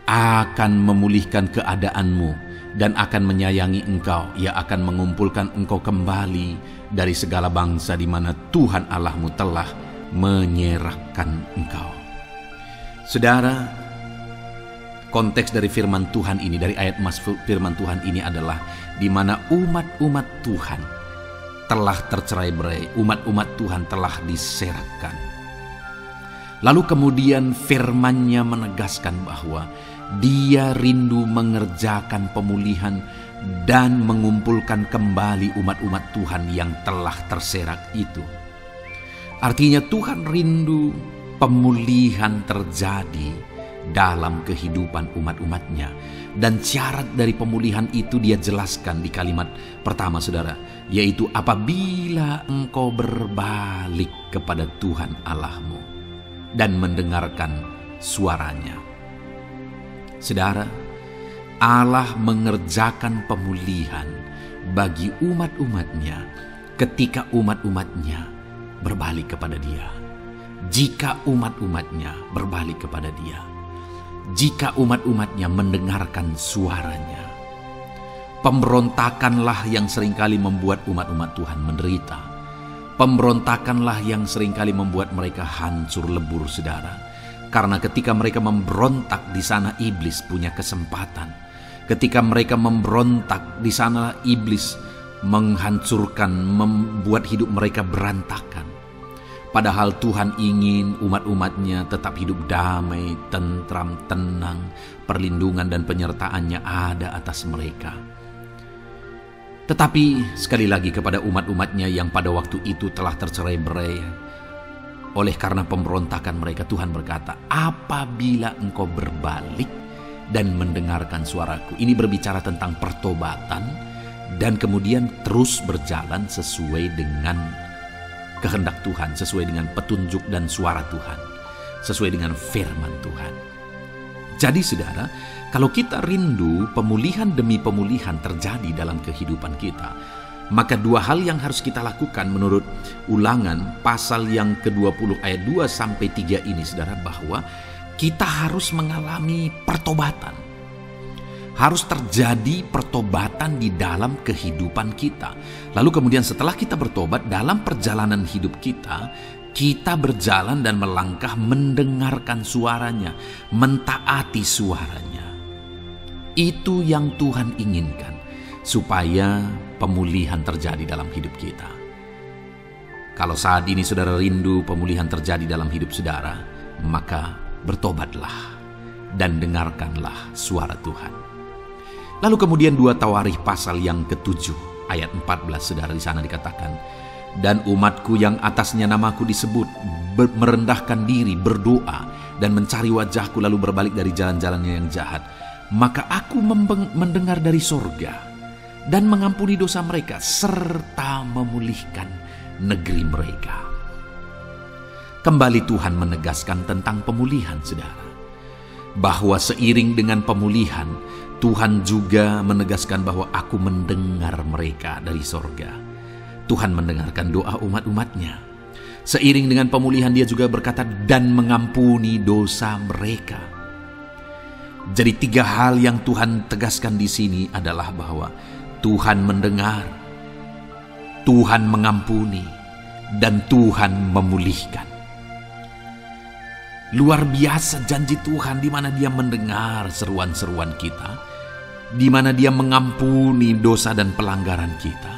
Speaker 1: akan memulihkan keadaanmu dan akan menyayangi engkau. Ia akan mengumpulkan engkau kembali dari segala bangsa di mana Tuhan Allahmu telah menyerahkan engkau. Saudara, konteks dari firman Tuhan ini, dari ayat Mas firman Tuhan ini adalah di mana umat-umat Tuhan telah tercerai-berai, umat-umat Tuhan telah diserahkan. Lalu kemudian firman-Nya menegaskan bahwa Dia rindu mengerjakan pemulihan dan mengumpulkan kembali umat-umat Tuhan yang telah terserak itu. Artinya Tuhan rindu pemulihan terjadi dalam kehidupan umat-umatnya. Dan syarat dari pemulihan itu dia jelaskan di kalimat pertama saudara, yaitu apabila engkau berbalik kepada Tuhan Allahmu dan mendengarkan suaranya. Saudara, Allah mengerjakan pemulihan bagi umat-umatnya ketika umat-umatnya berbalik kepada Dia. Jika umat-umatnya berbalik kepada Dia, jika umat-umatnya mendengarkan suaranya. Pemberontakanlah yang seringkali membuat umat-umat Tuhan menderita. Pemberontakanlah yang seringkali membuat mereka hancur lebur saudara. Karena ketika mereka memberontak, di sana iblis punya kesempatan. Ketika mereka memberontak, di sana iblis menghancurkan, membuat hidup mereka berantakan. Padahal Tuhan ingin umat-umatnya tetap hidup damai, tentram, tenang, perlindungan dan penyertaan-Nya ada atas mereka. Tetapi sekali lagi kepada umat-umatnya yang pada waktu itu telah tercerai-berai oleh karena pemberontakan mereka, Tuhan berkata, apabila engkau berbalik dan mendengarkan suaraku. Ini berbicara tentang pertobatan dan kemudian terus berjalan sesuai dengan kehendak Tuhan, sesuai dengan petunjuk dan suara Tuhan, sesuai dengan firman Tuhan. Jadi saudara, kalau kita rindu pemulihan demi pemulihan terjadi dalam kehidupan kita, maka dua hal yang harus kita lakukan menurut Ulangan pasal yang ke-20 ayat 2 sampai 3 ini saudara, bahwa kita harus mengalami pertobatan. Harus terjadi pertobatan di dalam kehidupan kita. Lalu kemudian setelah kita bertobat, dalam perjalanan hidup kita, kita berjalan dan melangkah mendengarkan suaranya, mentaati suaranya. Itu yang Tuhan inginkan. supaya pemulihan terjadi dalam hidup kita. Kalau saat ini saudara rindu pemulihan terjadi dalam hidup saudara, maka bertobatlah dan dengarkanlah suara Tuhan. Lalu kemudian 2 Tawarikh pasal yang ke-7 ayat 14 saudara, di sana dikatakan, dan umatku yang atasnya namaku disebut merendahkan diri, berdoa dan mencari wajahku lalu berbalik dari jalan-jalannya yang jahat, maka aku mendengar dari sorga dan mengampuni dosa mereka serta memulihkan negeri mereka. Kembali Tuhan menegaskan tentang pemulihan saudara, bahwa seiring dengan pemulihan Tuhan juga menegaskan bahwa aku mendengar mereka dari sorga. Tuhan mendengarkan doa umat-umatnya. Seiring dengan pemulihan dia juga berkata dan mengampuni dosa mereka. Jadi 3 hal yang Tuhan tegaskan di sini adalah bahwa Tuhan mendengar, Tuhan mengampuni, dan Tuhan memulihkan. Luar biasa janji Tuhan, di mana Dia mendengar seruan-seruan kita, di mana Dia mengampuni dosa dan pelanggaran kita,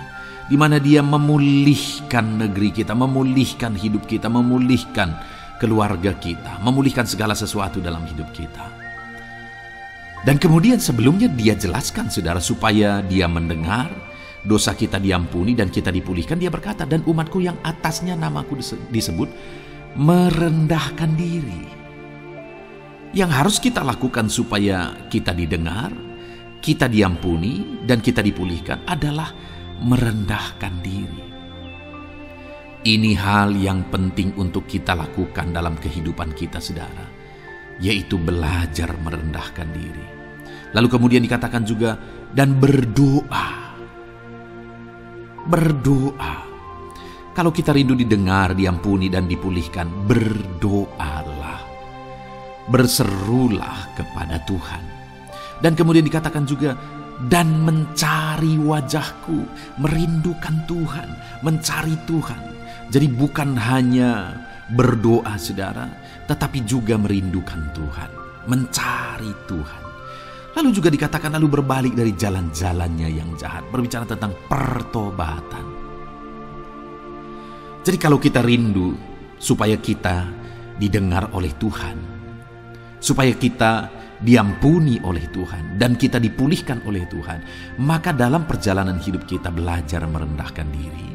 Speaker 1: di mana Dia memulihkan negeri kita, memulihkan hidup kita, memulihkan keluarga kita, memulihkan segala sesuatu dalam hidup kita. Dan kemudian sebelumnya Dia jelaskan saudara, supaya Dia mendengar, dosa kita diampuni dan kita dipulihkan. Dia berkata, dan umatku yang atasnya namaku disebut merendahkan diri. Yang harus kita lakukan supaya kita didengar, kita diampuni, dan kita dipulihkan adalah merendahkan diri. Ini hal yang penting untuk kita lakukan dalam kehidupan kita saudara, yaitu belajar merendahkan diri. Lalu kemudian dikatakan juga dan berdoa. Berdoa. Kalau kita rindu didengar, diampuni dan dipulihkan, berdoalah. Berserulah kepada Tuhan. Dan kemudian dikatakan juga dan mencari wajahku, merindukan Tuhan, mencari Tuhan. Jadi bukan hanya berdoa saudara, tetapi juga merindukan Tuhan, mencari Tuhan. Lalu juga dikatakan lalu berbalik dari jalan-jalannya yang jahat, berbicara tentang pertobatan. Jadi kalau kita rindu supaya kita didengar oleh Tuhan, supaya kita diampuni oleh Tuhan, dan kita dipulihkan oleh Tuhan, maka dalam perjalanan hidup kita belajar merendahkan diri,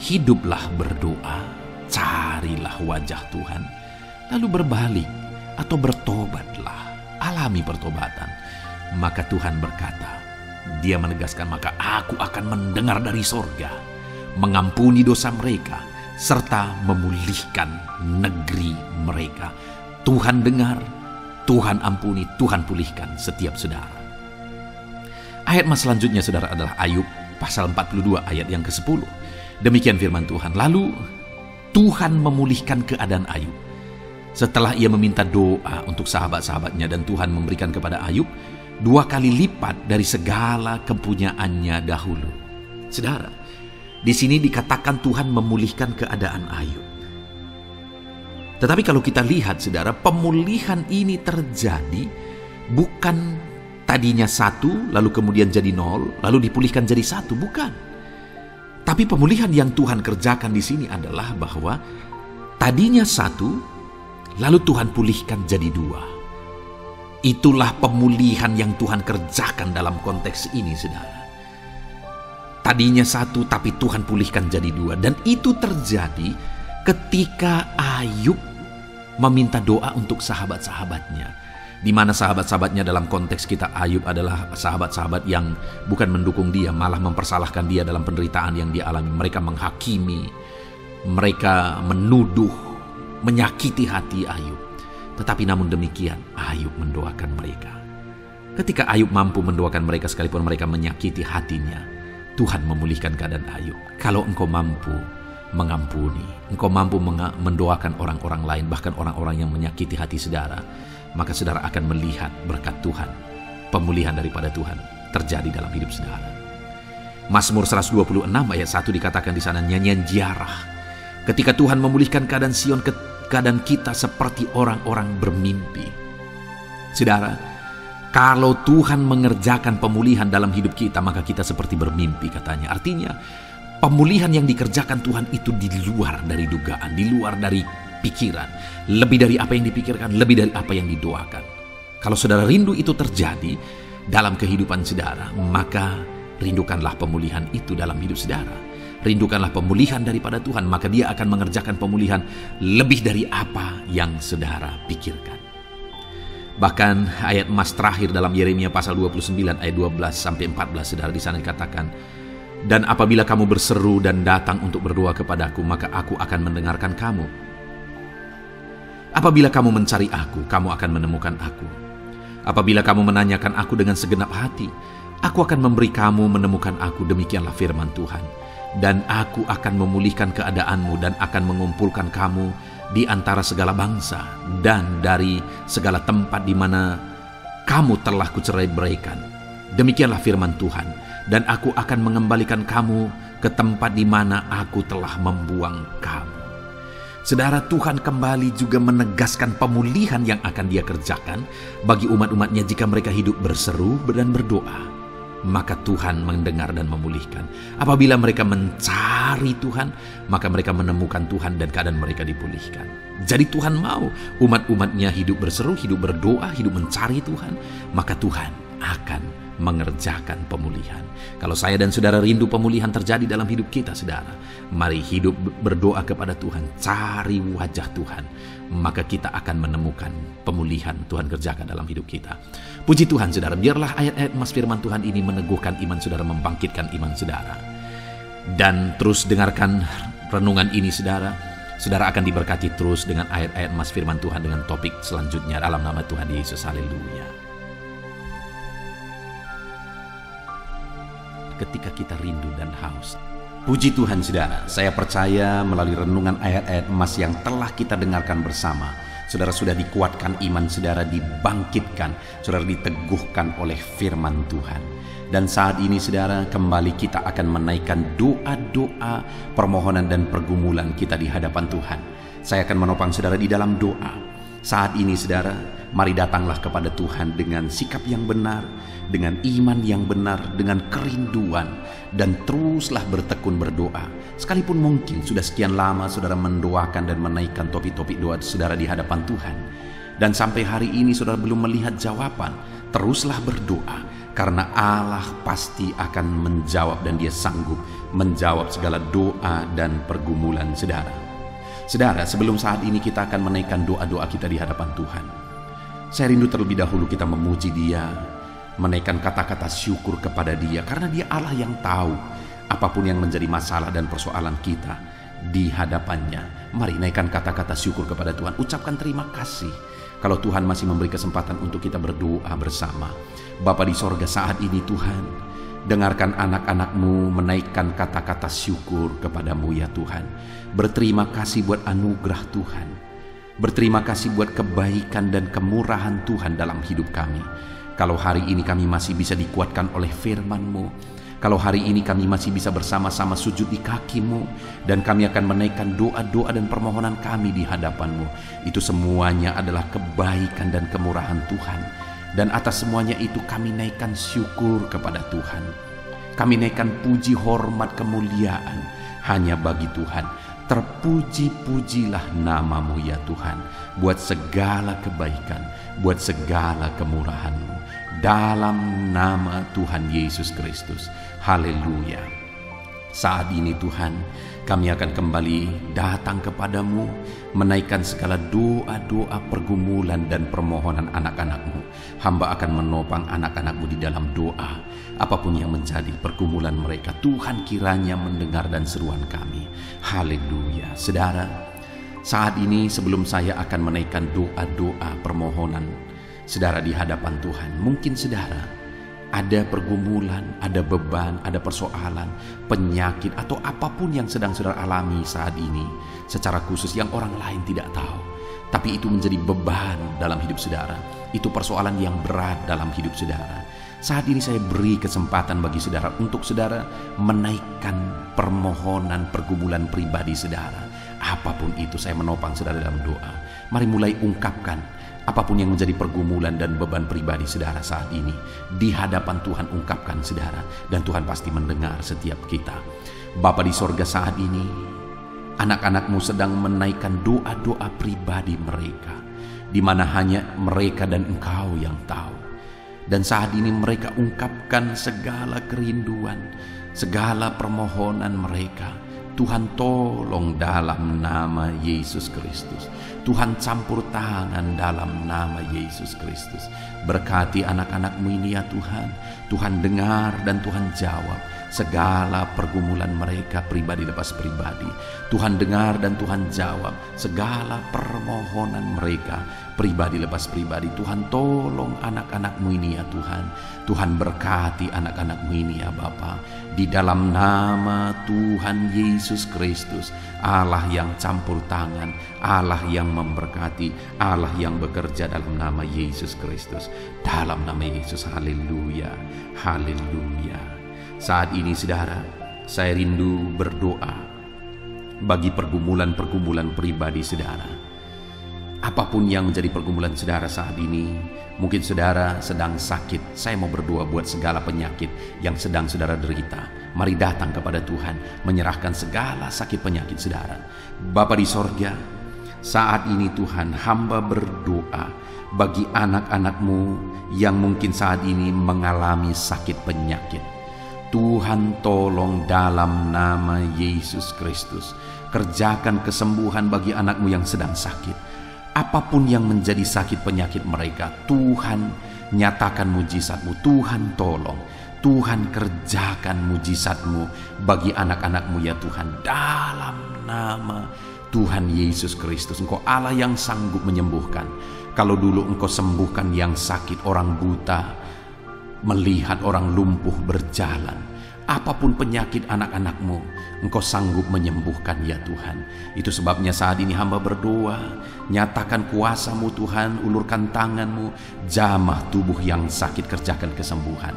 Speaker 1: hiduplah berdoa, carilah wajah Tuhan, lalu berbalik atau bertobatlah, alami pertobatan. Maka Tuhan berkata, Dia menegaskan, maka aku akan mendengar dari sorga, mengampuni dosa mereka, serta memulihkan negeri mereka. Tuhan dengar, Tuhan ampuni, Tuhan pulihkan setiap saudara. Ayat mas selanjutnya saudara adalah Ayub pasal 42 ayat yang ke-10. Demikian firman Tuhan. Lalu Tuhan memulihkan keadaan Ayub. Setelah ia meminta doa untuk sahabat-sahabatnya, dan Tuhan memberikan kepada Ayub 2 kali lipat dari segala kepunyaannya dahulu. Saudara, di sini dikatakan Tuhan memulihkan keadaan Ayub. Tetapi kalau kita lihat saudara, pemulihan ini terjadi bukan tadinya 1 lalu kemudian jadi 0 lalu dipulihkan jadi 1, bukan. Tapi pemulihan yang Tuhan kerjakan di sini adalah bahwa tadinya 1 lalu Tuhan pulihkan jadi 2. Itulah pemulihan yang Tuhan kerjakan dalam konteks ini saudara. Tadinya 1 tapi Tuhan pulihkan jadi 2. Dan itu terjadi ketika Ayub meminta doa untuk sahabat-sahabatnya. Di mana sahabat-sahabatnya dalam konteks kita Ayub adalah sahabat-sahabat yang bukan mendukung dia, malah mempersalahkan dia dalam penderitaan yang dia alami. Mereka menghakimi, mereka menuduh, menyakiti hati Ayub. Tetapi namun demikian Ayub mendoakan mereka. Ketika Ayub mampu mendoakan mereka sekalipun mereka menyakiti hatinya, Tuhan memulihkan keadaan Ayub. Kalau engkau mampu mengampuni, engkau mampu mendoakan orang-orang lain, bahkan orang-orang yang menyakiti hati saudara, maka saudara akan melihat berkat Tuhan, pemulihan daripada Tuhan terjadi dalam hidup saudara. Mazmur 126 ayat 1 dikatakan di sana, nyanyian ziarah. Ketika Tuhan memulihkan keadaan Sion, keadaan kita seperti orang-orang bermimpi. Saudara, Kalau Tuhan mengerjakan pemulihan dalam hidup kita, maka kita seperti bermimpi katanya. Artinya, pemulihan yang dikerjakan Tuhan itu di luar dari dugaan, di luar dari pikiran. Lebih dari apa yang dipikirkan, lebih dari apa yang didoakan. Kalau saudara rindu itu terjadi dalam kehidupan saudara, maka rindukanlah pemulihan itu dalam hidup saudara. Rindukanlah pemulihan daripada Tuhan, maka Dia akan mengerjakan pemulihan lebih dari apa yang saudara pikirkan. Bahkan ayat emas terakhir dalam Yeremia pasal 29 ayat 12 sampai 14, saudara, di sana dikatakan, "Dan apabila kamu berseru dan datang untuk berdoa kepadaku, maka aku akan mendengarkan kamu. Apabila kamu mencari aku, kamu akan menemukan aku. Apabila kamu menanyakan aku dengan segenap hati, aku akan memberi kamu menemukan aku, demikianlah firman Tuhan. Dan aku akan memulihkan keadaanmu dan akan mengumpulkan kamu di antara segala bangsa dan dari segala tempat di mana kamu telah kucerai-beraikan. Demikianlah firman Tuhan. Dan aku akan mengembalikan kamu ke tempat di mana aku telah membuang kamu." Saudara, Tuhan kembali juga menegaskan pemulihan yang akan Dia kerjakan bagi umat-umatnya jika mereka hidup berseru dan berdoa. Maka Tuhan mendengar dan memulihkan. Apabila mereka mencari Tuhan, maka mereka menemukan Tuhan dan keadaan mereka dipulihkan. Jadi Tuhan mau umat-umatnya hidup berseru, hidup berdoa, hidup mencari Tuhan, maka Tuhan akan mengerjakan pemulihan. Kalau saya dan saudara rindu pemulihan terjadi dalam hidup kita, saudara, mari hidup berdoa kepada Tuhan, cari wajah Tuhan, maka kita akan menemukan pemulihan Tuhan kerjakan dalam hidup kita. Puji Tuhan, saudara, biarlah ayat-ayat emas firman Tuhan ini meneguhkan iman saudara, membangkitkan iman saudara. Dan terus dengarkan renungan ini, saudara. Saudara akan diberkati terus dengan ayat-ayat emas firman Tuhan dengan topik selanjutnya dalam nama Tuhan Yesus. Haleluya. Ketika kita rindu dan haus. Puji Tuhan, saudara, saya percaya melalui renungan ayat-ayat emas yang telah kita dengarkan bersama, saudara sudah dikuatkan iman saudara, dibangkitkan, saudara diteguhkan oleh firman Tuhan. Dan saat ini, saudara, kembali kita akan menaikkan doa-doa, permohonan dan pergumulan kita di hadapan Tuhan. Saya akan menopang saudara di dalam doa. Saat ini, saudara, mari datanglah kepada Tuhan dengan sikap yang benar, dengan iman yang benar, dengan kerinduan, dan teruslah bertekun berdoa. Sekalipun mungkin sudah sekian lama saudara mendoakan dan menaikkan topik-topik doa saudara di hadapan Tuhan, dan sampai hari ini saudara belum melihat jawaban, teruslah berdoa, karena Allah pasti akan menjawab dan Dia sanggup menjawab segala doa dan pergumulan saudara. Saudara, sebelum saat ini kita akan menaikkan doa-doa kita di hadapan Tuhan, saya rindu terlebih dahulu kita memuji Dia, menaikkan kata-kata syukur kepada Dia, karena Dia Allah yang tahu apapun yang menjadi masalah dan persoalan kita di hadapannya. Mari naikkan kata-kata syukur kepada Tuhan, ucapkan terima kasih kalau Tuhan masih memberi kesempatan untuk kita berdoa bersama. Bapa di sorga, saat ini Tuhan, dengarkan anak-anak-Mu menaikkan kata-kata syukur kepadamu ya Tuhan. Berterima kasih buat anugerah Tuhan, berterima kasih buat kebaikan dan kemurahan Tuhan dalam hidup kami. Kalau hari ini kami masih bisa dikuatkan oleh firman-Mu, kalau hari ini kami masih bisa bersama-sama sujud di kaki-Mu, dan kami akan menaikkan doa-doa dan permohonan kami di hadapan-Mu, itu semuanya adalah kebaikan dan kemurahan Tuhan. Dan atas semuanya itu kami naikkan syukur kepada Tuhan. Kami naikkan puji, hormat, kemuliaan hanya bagi Tuhan. Terpuji-pujilah nama-Mu ya Tuhan, buat segala kebaikan, buat segala kemurahan-Mu, dalam nama Tuhan Yesus Kristus. Haleluya. Saat ini Tuhan, kami akan kembali datang kepadamu, menaikkan segala doa-doa pergumulan dan permohonan anak-anak-Mu. Hamba akan menopang anak-anak-Mu di dalam doa. Apapun yang menjadi pergumulan mereka, Tuhan kiranya mendengar dan seruan kami. Haleluya. Saudara, saat ini sebelum saya akan menaikkan doa-doa permohonan saudara di hadapan Tuhan, mungkin saudara ada pergumulan, ada beban, ada persoalan, penyakit, atau apapun yang sedang saudara alami saat ini secara khusus yang orang lain tidak tahu, tapi itu menjadi beban dalam hidup saudara. Itu persoalan yang berat dalam hidup saudara. Saat ini saya beri kesempatan bagi saudara untuk saudara menaikkan permohonan pergumulan pribadi saudara. Apapun itu, saya menopang saudara dalam doa. Mari mulai ungkapkan Apapun yang menjadi pergumulan dan beban pribadi saudara saat ini, di hadapan Tuhan ungkapkan saudara, dan Tuhan pasti mendengar setiap kita. Bapa di sorga, saat ini anak-anakmu sedang menaikkan doa-doa pribadi mereka, di mana hanya mereka dan Engkau yang tahu. Dan saat ini mereka ungkapkan segala kerinduan, segala permohonan mereka. Tuhan tolong dalam nama Yesus Kristus. Tuhan campur tangan dalam nama Yesus Kristus. Berkati anak-anakmu ini ya Tuhan. Tuhan dengar dan Tuhan jawab segala pergumulan mereka pribadi lepas pribadi. Tuhan dengar dan Tuhan jawab segala permohonan mereka pribadi lepas pribadi. Tuhan tolong anak-anakmu ini ya Tuhan. Tuhan berkati anak-anakmu ini ya Bapa. Di dalam nama Tuhan Yesus Kristus, Allah yang campur tangan, Allah yang memberkati, Allah yang bekerja dalam nama Yesus Kristus. Dalam nama Yesus, haleluya, haleluya. Saat ini saudara, saya rindu berdoa bagi pergumulan-pergumulan pribadi saudara. Apapun yang menjadi pergumulan saudara saat ini, mungkin saudara sedang sakit. Saya mau berdoa buat segala penyakit yang sedang saudara derita. Mari datang kepada Tuhan, menyerahkan segala sakit penyakit saudara. Bapa di sorga, saat ini Tuhan, hamba berdoa bagi anak-anakmu yang mungkin saat ini mengalami sakit penyakit. Tuhan tolong dalam nama Yesus Kristus, kerjakan kesembuhan bagi anakmu yang sedang sakit. Apapun yang menjadi sakit penyakit mereka, Tuhan nyatakan mujizat-Mu. Tuhan tolong, Tuhan kerjakan mujizat-Mu bagi anak-anak-Mu ya Tuhan. Dalam nama Tuhan Yesus Kristus, Engkau Allah yang sanggup menyembuhkan. Kalau dulu Engkau sembuhkan yang sakit, orang buta melihat, orang lumpuh berjalan. Apapun penyakit anak-anakmu, Engkau sanggup menyembuhkan ya Tuhan. Itu sebabnya saat ini hamba berdoa, nyatakan kuasa-Mu Tuhan, ulurkan tangan-Mu, jamah tubuh yang sakit, kerjakan kesembuhan.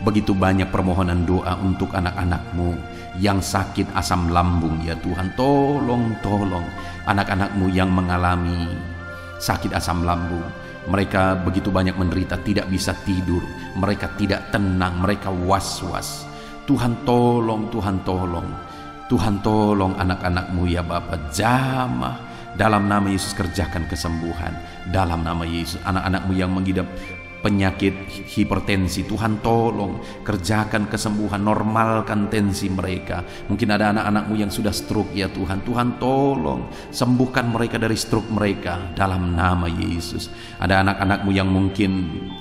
Speaker 1: Begitu banyak permohonan doa untuk anak-anakmu yang sakit asam lambung ya Tuhan. Tolong anak-anakmu yang mengalami sakit asam lambung. Mereka begitu banyak menderita, tidak bisa tidur, mereka tidak tenang, mereka was-was. Tuhan tolong, Tuhan tolong, Tuhan tolong anak-anakmu ya Bapa. Jamah dalam nama Yesus, kerjakan kesembuhan dalam nama Yesus. Anak-anakmu yang mengidap penyakit hipertensi, Tuhan tolong kerjakan kesembuhan, normalkan tensi mereka. Mungkin ada anak-anakmu yang sudah stroke ya Tuhan. Tuhan tolong sembuhkan mereka dari stroke mereka dalam nama Yesus. Ada anak-anakmu yang mungkin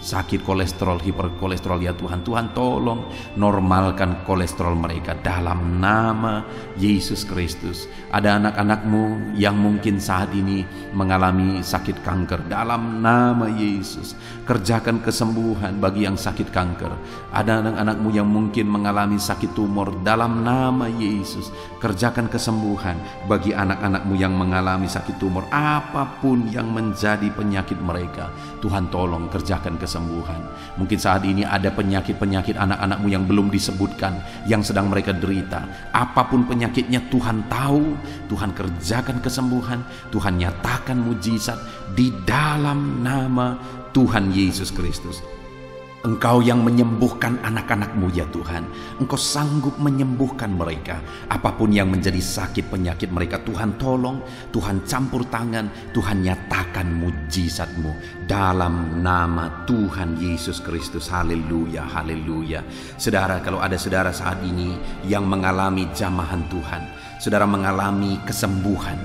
Speaker 1: sakit kolesterol, hiperkolesterol ya Tuhan. Tuhan tolong normalkan kolesterol mereka dalam nama Yesus Kristus. Ada anak-anakmu yang mungkin saat ini mengalami sakit kanker, dalam nama Yesus kerjakan kesembuhan bagi yang sakit kanker. Ada anak-anakmu yang mungkin mengalami sakit tumor, dalam nama Yesus kerjakan kesembuhan bagi anak-anakmu yang mengalami sakit tumor. Apapun yang menjadi penyakit mereka, Tuhan tolong kerjakan kesembuhan. Mungkin saat ini ada penyakit-penyakit anak-anakmu yang belum disebutkan, yang sedang mereka derita. Apapun penyakitnya Tuhan tahu. Tuhan kerjakan kesembuhan, Tuhan nyatakan mujizat di dalam nama Tuhan Yesus Kristus. Engkau yang menyembuhkan anak-anakmu ya Tuhan. Engkau sanggup menyembuhkan mereka. Apapun yang menjadi sakit penyakit mereka, Tuhan tolong, Tuhan campur tangan, Tuhan nyatakan mujizat-Mu dalam nama Tuhan Yesus Kristus. Haleluya, haleluya. Saudara, kalau ada saudara saat ini yang mengalami jamahan Tuhan, saudara mengalami kesembuhan,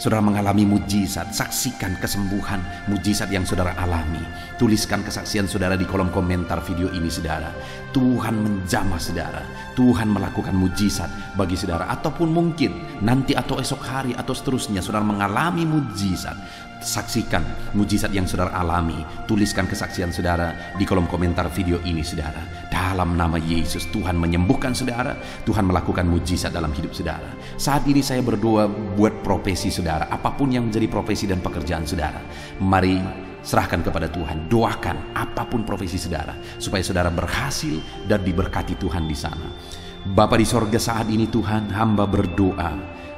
Speaker 1: saudara mengalami mujizat, saksikan kesembuhan, mujizat yang saudara alami. Tuliskan kesaksian saudara di kolom komentar video ini saudara. Tuhan menjamah saudara, Tuhan melakukan mujizat bagi saudara. Ataupun mungkin nanti atau esok hari atau seterusnya saudara mengalami mujizat. Saksikan mujizat yang saudara alami. Tuliskan kesaksian saudara di kolom komentar video ini saudara. Dalam nama Yesus, Tuhan menyembuhkan saudara, Tuhan melakukan mujizat dalam hidup saudara. Saat ini saya berdoa buat profesi saudara. Apapun yang menjadi profesi dan pekerjaan saudara, mari serahkan kepada Tuhan. Doakan apapun profesi saudara, supaya saudara berhasil dan diberkati Tuhan di sana. Bapa di sorga, saat ini Tuhan, hamba berdoa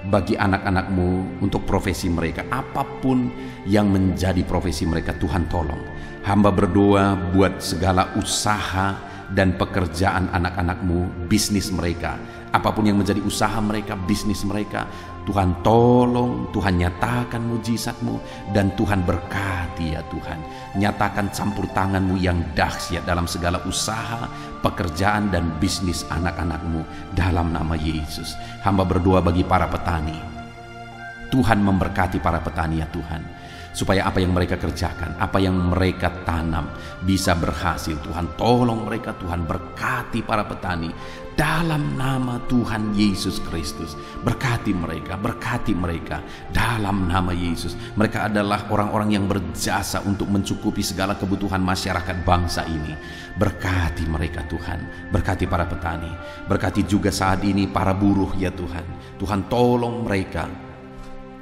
Speaker 1: bagi anak-anak-Mu untuk profesi mereka. Apapun yang menjadi profesi mereka, Tuhan tolong. Hamba berdoa buat segala usaha dan pekerjaan anak-anak-Mu, bisnis mereka. Apapun yang menjadi usaha mereka, bisnis mereka, Tuhan tolong, Tuhan nyatakan mujizat-Mu, dan Tuhan berkati ya Tuhan. Nyatakan campur tangan-Mu yang dahsyat dalam segala usaha, pekerjaan dan bisnis anak-anak-Mu dalam nama Yesus. Hamba berdoa bagi para petani. Tuhan memberkati para petani ya Tuhan, supaya apa yang mereka kerjakan, apa yang mereka tanam bisa berhasil. Tuhan tolong mereka, Tuhan berkati para petani dalam nama Tuhan Yesus Kristus. Berkati mereka dalam nama Yesus. Mereka adalah orang-orang yang berjasa untuk mencukupi segala kebutuhan masyarakat bangsa ini. Berkati mereka Tuhan, berkati para petani, berkati juga saat ini para buruh ya Tuhan. Tuhan tolong mereka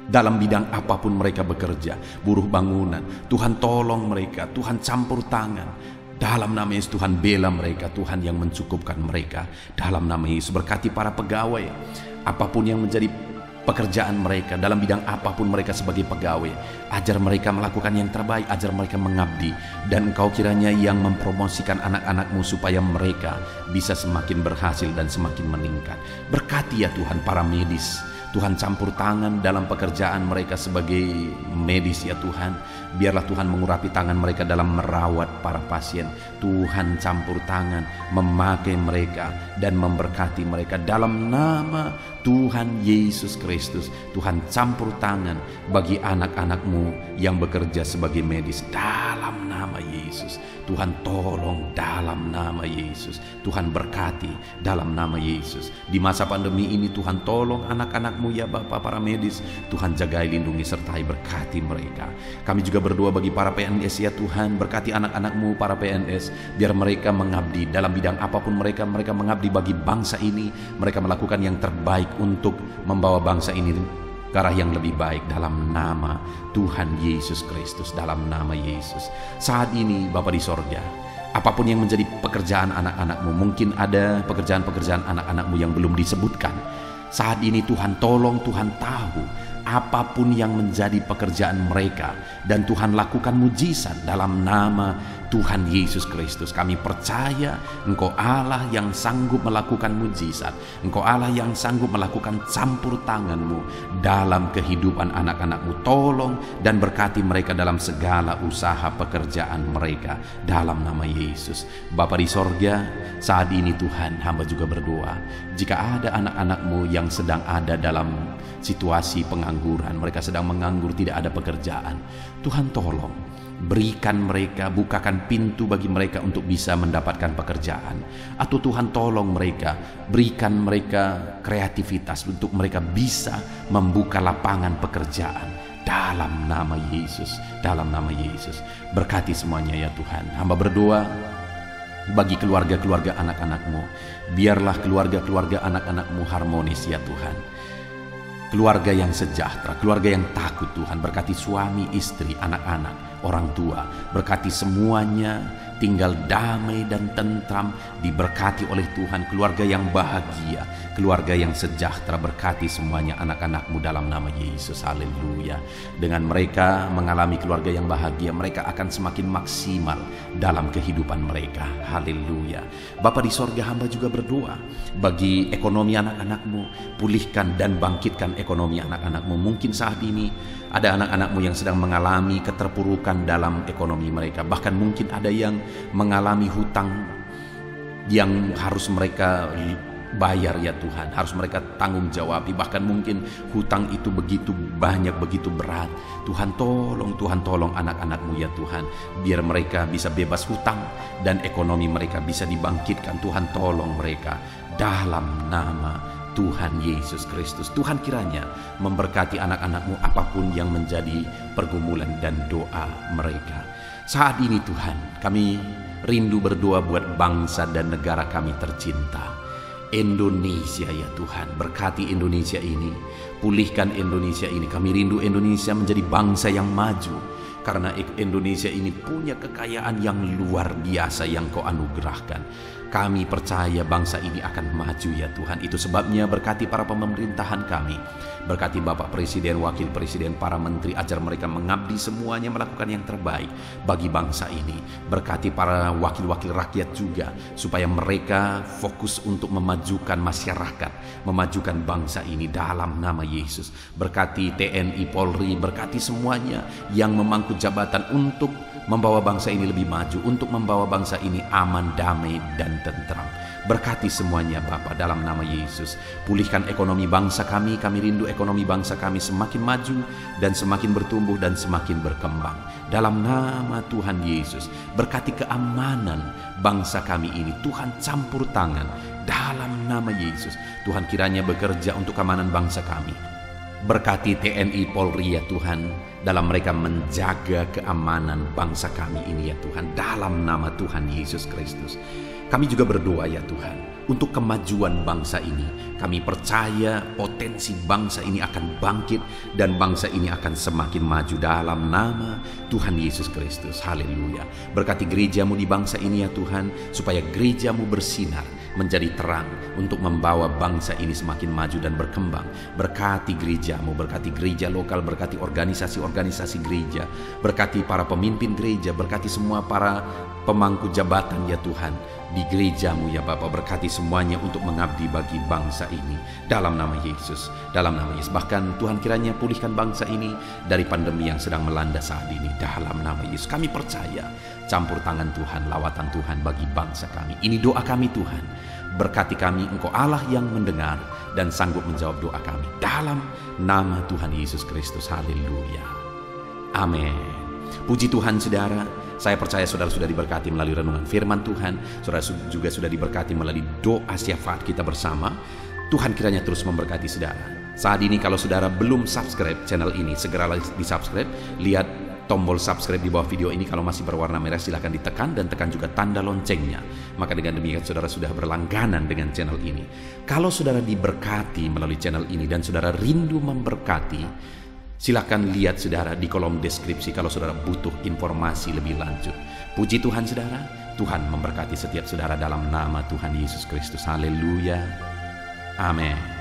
Speaker 1: dalam bidang apapun mereka bekerja, buruh bangunan, Tuhan tolong mereka, Tuhan campur tangan. Dalam nama Yesus Tuhan bela mereka, Tuhan yang mencukupkan mereka. Dalam nama Yesus berkati para pegawai, apapun yang menjadi pekerjaan mereka, dalam bidang apapun mereka sebagai pegawai, ajar mereka melakukan yang terbaik, ajar mereka mengabdi. Dan Engkau kiranya yang mempromosikan anak-anak-Mu supaya mereka bisa semakin berhasil dan semakin meningkat. Berkati ya Tuhan para medis, Tuhan campur tangan dalam pekerjaan mereka sebagai medis ya Tuhan. Biarlah Tuhan mengurapi tangan mereka dalam merawat para pasien. Tuhan campur tangan, memakai mereka dan memberkati mereka dalam nama Tuhan Yesus Kristus. Tuhan campur tangan bagi anak-anak-Mu yang bekerja sebagai medis dalam nama Yesus. Tuhan tolong dalam nama Yesus. Tuhan berkati dalam nama Yesus. Di masa pandemi ini Tuhan tolong anak-anak-Mu ya Bapak para medis. Tuhan jagai, lindungi, sertai, berkati mereka. Kami juga berdoa bagi para PNS ya Tuhan. Berkati anak-anak-Mu para PNS, biar mereka mengabdi dalam bidang apapun mereka mengabdi bagi bangsa ini. Mereka melakukan yang terbaik untuk membawa bangsa ini ke arah yang lebih baik dalam nama Tuhan Yesus Kristus, dalam nama Yesus. Saat ini Bapa di sorga, apapun yang menjadi pekerjaan anak-anak-Mu, mungkin ada pekerjaan-pekerjaan anak-anak-Mu yang belum disebutkan. Saat ini Tuhan tolong, Tuhan tahu apapun yang menjadi pekerjaan mereka, dan Tuhan lakukan mujizat dalam nama Tuhan Yesus Kristus. Kami percaya Engkau Allah yang sanggup melakukan mujizat. Engkau Allah yang sanggup melakukan campur tangan-Mu dalam kehidupan anak-anak-Mu. Tolong dan berkati mereka dalam segala usaha pekerjaan mereka dalam nama Yesus. Bapa di sorga, saat ini Tuhan, hamba juga berdoa, jika ada anak-anak-Mu yang sedang ada dalam situasi pengangguran, mereka sedang menganggur, tidak ada pekerjaan, Tuhan tolong berikan mereka, bukakan pintu bagi mereka untuk bisa mendapatkan pekerjaan. Atau Tuhan tolong mereka, berikan mereka kreativitas untuk mereka bisa membuka lapangan pekerjaan dalam nama Yesus, dalam nama Yesus. Berkati semuanya ya Tuhan. Hamba berdoa bagi keluarga-keluarga anak-anak-Mu, biarlah keluarga-keluarga anak-anak-Mu harmonis ya Tuhan. Keluarga yang sejahtera, keluarga yang takut Tuhan. Berkati suami, istri, anak-anak, orang tua. Berkati semuanya tinggal damai dan tentram, diberkati oleh Tuhan. Keluarga yang bahagia, keluarga yang sejahtera. Berkati semuanya anak-anak-Mu dalam nama Yesus. Haleluya. Dengan mereka mengalami keluarga yang bahagia, mereka akan semakin maksimal dalam kehidupan mereka. Haleluya. Bapa di sorga, hamba juga berdoa bagi ekonomi anak-anak-Mu. Pulihkan dan bangkitkan ekonomi anak-anak-Mu. Mungkin saat ini ada anak-anak-Mu yang sedang mengalami keterpurukan dalam ekonomi mereka. Bahkan mungkin ada yang mengalami hutang yang harus mereka bayar ya Tuhan, harus mereka tanggung jawab. Bahkan mungkin hutang itu begitu banyak, begitu berat. Tuhan tolong anak-anak-Mu ya Tuhan, biar mereka bisa bebas hutang dan ekonomi mereka bisa dibangkitkan. Tuhan tolong mereka dalam nama Tuhan Yesus Kristus. Tuhan kiranya memberkati anak-anak-Mu apapun yang menjadi pergumulan dan doa mereka. Saat ini Tuhan, kami rindu berdoa buat bangsa dan negara kami tercinta, Indonesia ya Tuhan. Berkati Indonesia ini, pulihkan Indonesia ini. Kami rindu Indonesia menjadi bangsa yang maju, karena Indonesia ini punya kekayaan yang luar biasa yang Kau anugerahkan. Kami percaya bangsa ini akan maju ya Tuhan. Itu sebabnya berkati para pemerintahan kami. Berkati Bapak Presiden, Wakil Presiden, para menteri, ajar mereka mengabdi semuanya melakukan yang terbaik bagi bangsa ini. Berkati para wakil-wakil rakyat juga, supaya mereka fokus untuk memajukan masyarakat, memajukan bangsa ini dalam nama Yesus. Berkati TNI, Polri, berkati semuanya yang memangku jabatan untuk membawa bangsa ini lebih maju, untuk membawa bangsa ini aman, damai, dan tentram. Berkati semuanya Bapa dalam nama Yesus. Pulihkan ekonomi bangsa kami rindu ekonomi bangsa kami semakin maju dan semakin bertumbuh dan semakin berkembang. Dalam nama Tuhan Yesus, berkati keamanan bangsa kami ini. Tuhan campur tangan dalam nama Yesus. Tuhan kiranya bekerja untuk keamanan bangsa kami. Berkati TNI Polri ya Tuhan, dalam mereka menjaga keamanan bangsa kami ini ya Tuhan, dalam nama Tuhan Yesus Kristus. Kami juga berdoa ya Tuhan, untuk kemajuan bangsa ini. Kami percaya potensi bangsa ini akan bangkit dan bangsa ini akan semakin maju dalam nama Tuhan Yesus Kristus. Haleluya. Berkati gerejamu di bangsa ini ya Tuhan, supaya gerejamu bersinar menjadi terang untuk membawa bangsa ini semakin maju dan berkembang. Berkati gerejamu, berkati gereja lokal, berkati organisasi-organisasi gereja, berkati para pemimpin gereja, berkati semua para pemangku jabatan ya Tuhan di gerejamu ya Bapa. Berkati semuanya untuk mengabdi bagi bangsa ini dalam nama Yesus, dalam nama Yesus. Bahkan Tuhan kiranya pulihkan bangsa ini dari pandemi yang sedang melanda saat ini dalam nama Yesus. Kami percaya campur tangan Tuhan, lawatan Tuhan bagi bangsa kami. Ini doa kami Tuhan. Berkati kami, Engkau Allah yang mendengar dan sanggup menjawab doa kami dalam nama Tuhan Yesus Kristus. Haleluya. Amin. Puji Tuhan saudara, saya percaya saudara sudah diberkati melalui renungan firman Tuhan. Saudara juga sudah diberkati melalui doa syafaat kita bersama. Tuhan kiranya terus memberkati saudara. Saat ini kalau saudara belum subscribe channel ini, segeralah di subscribe. Lihat tombol subscribe di bawah video ini. Kalau masih berwarna merah silahkan ditekan dan tekan juga tanda loncengnya. Maka dengan demikian saudara sudah berlangganan dengan channel ini. Kalau saudara diberkati melalui channel ini dan saudara rindu memberkati, silakan lihat saudara di kolom deskripsi kalau saudara butuh informasi lebih lanjut. Puji Tuhan saudara, Tuhan memberkati setiap saudara dalam nama Tuhan Yesus Kristus. Haleluya. Amin.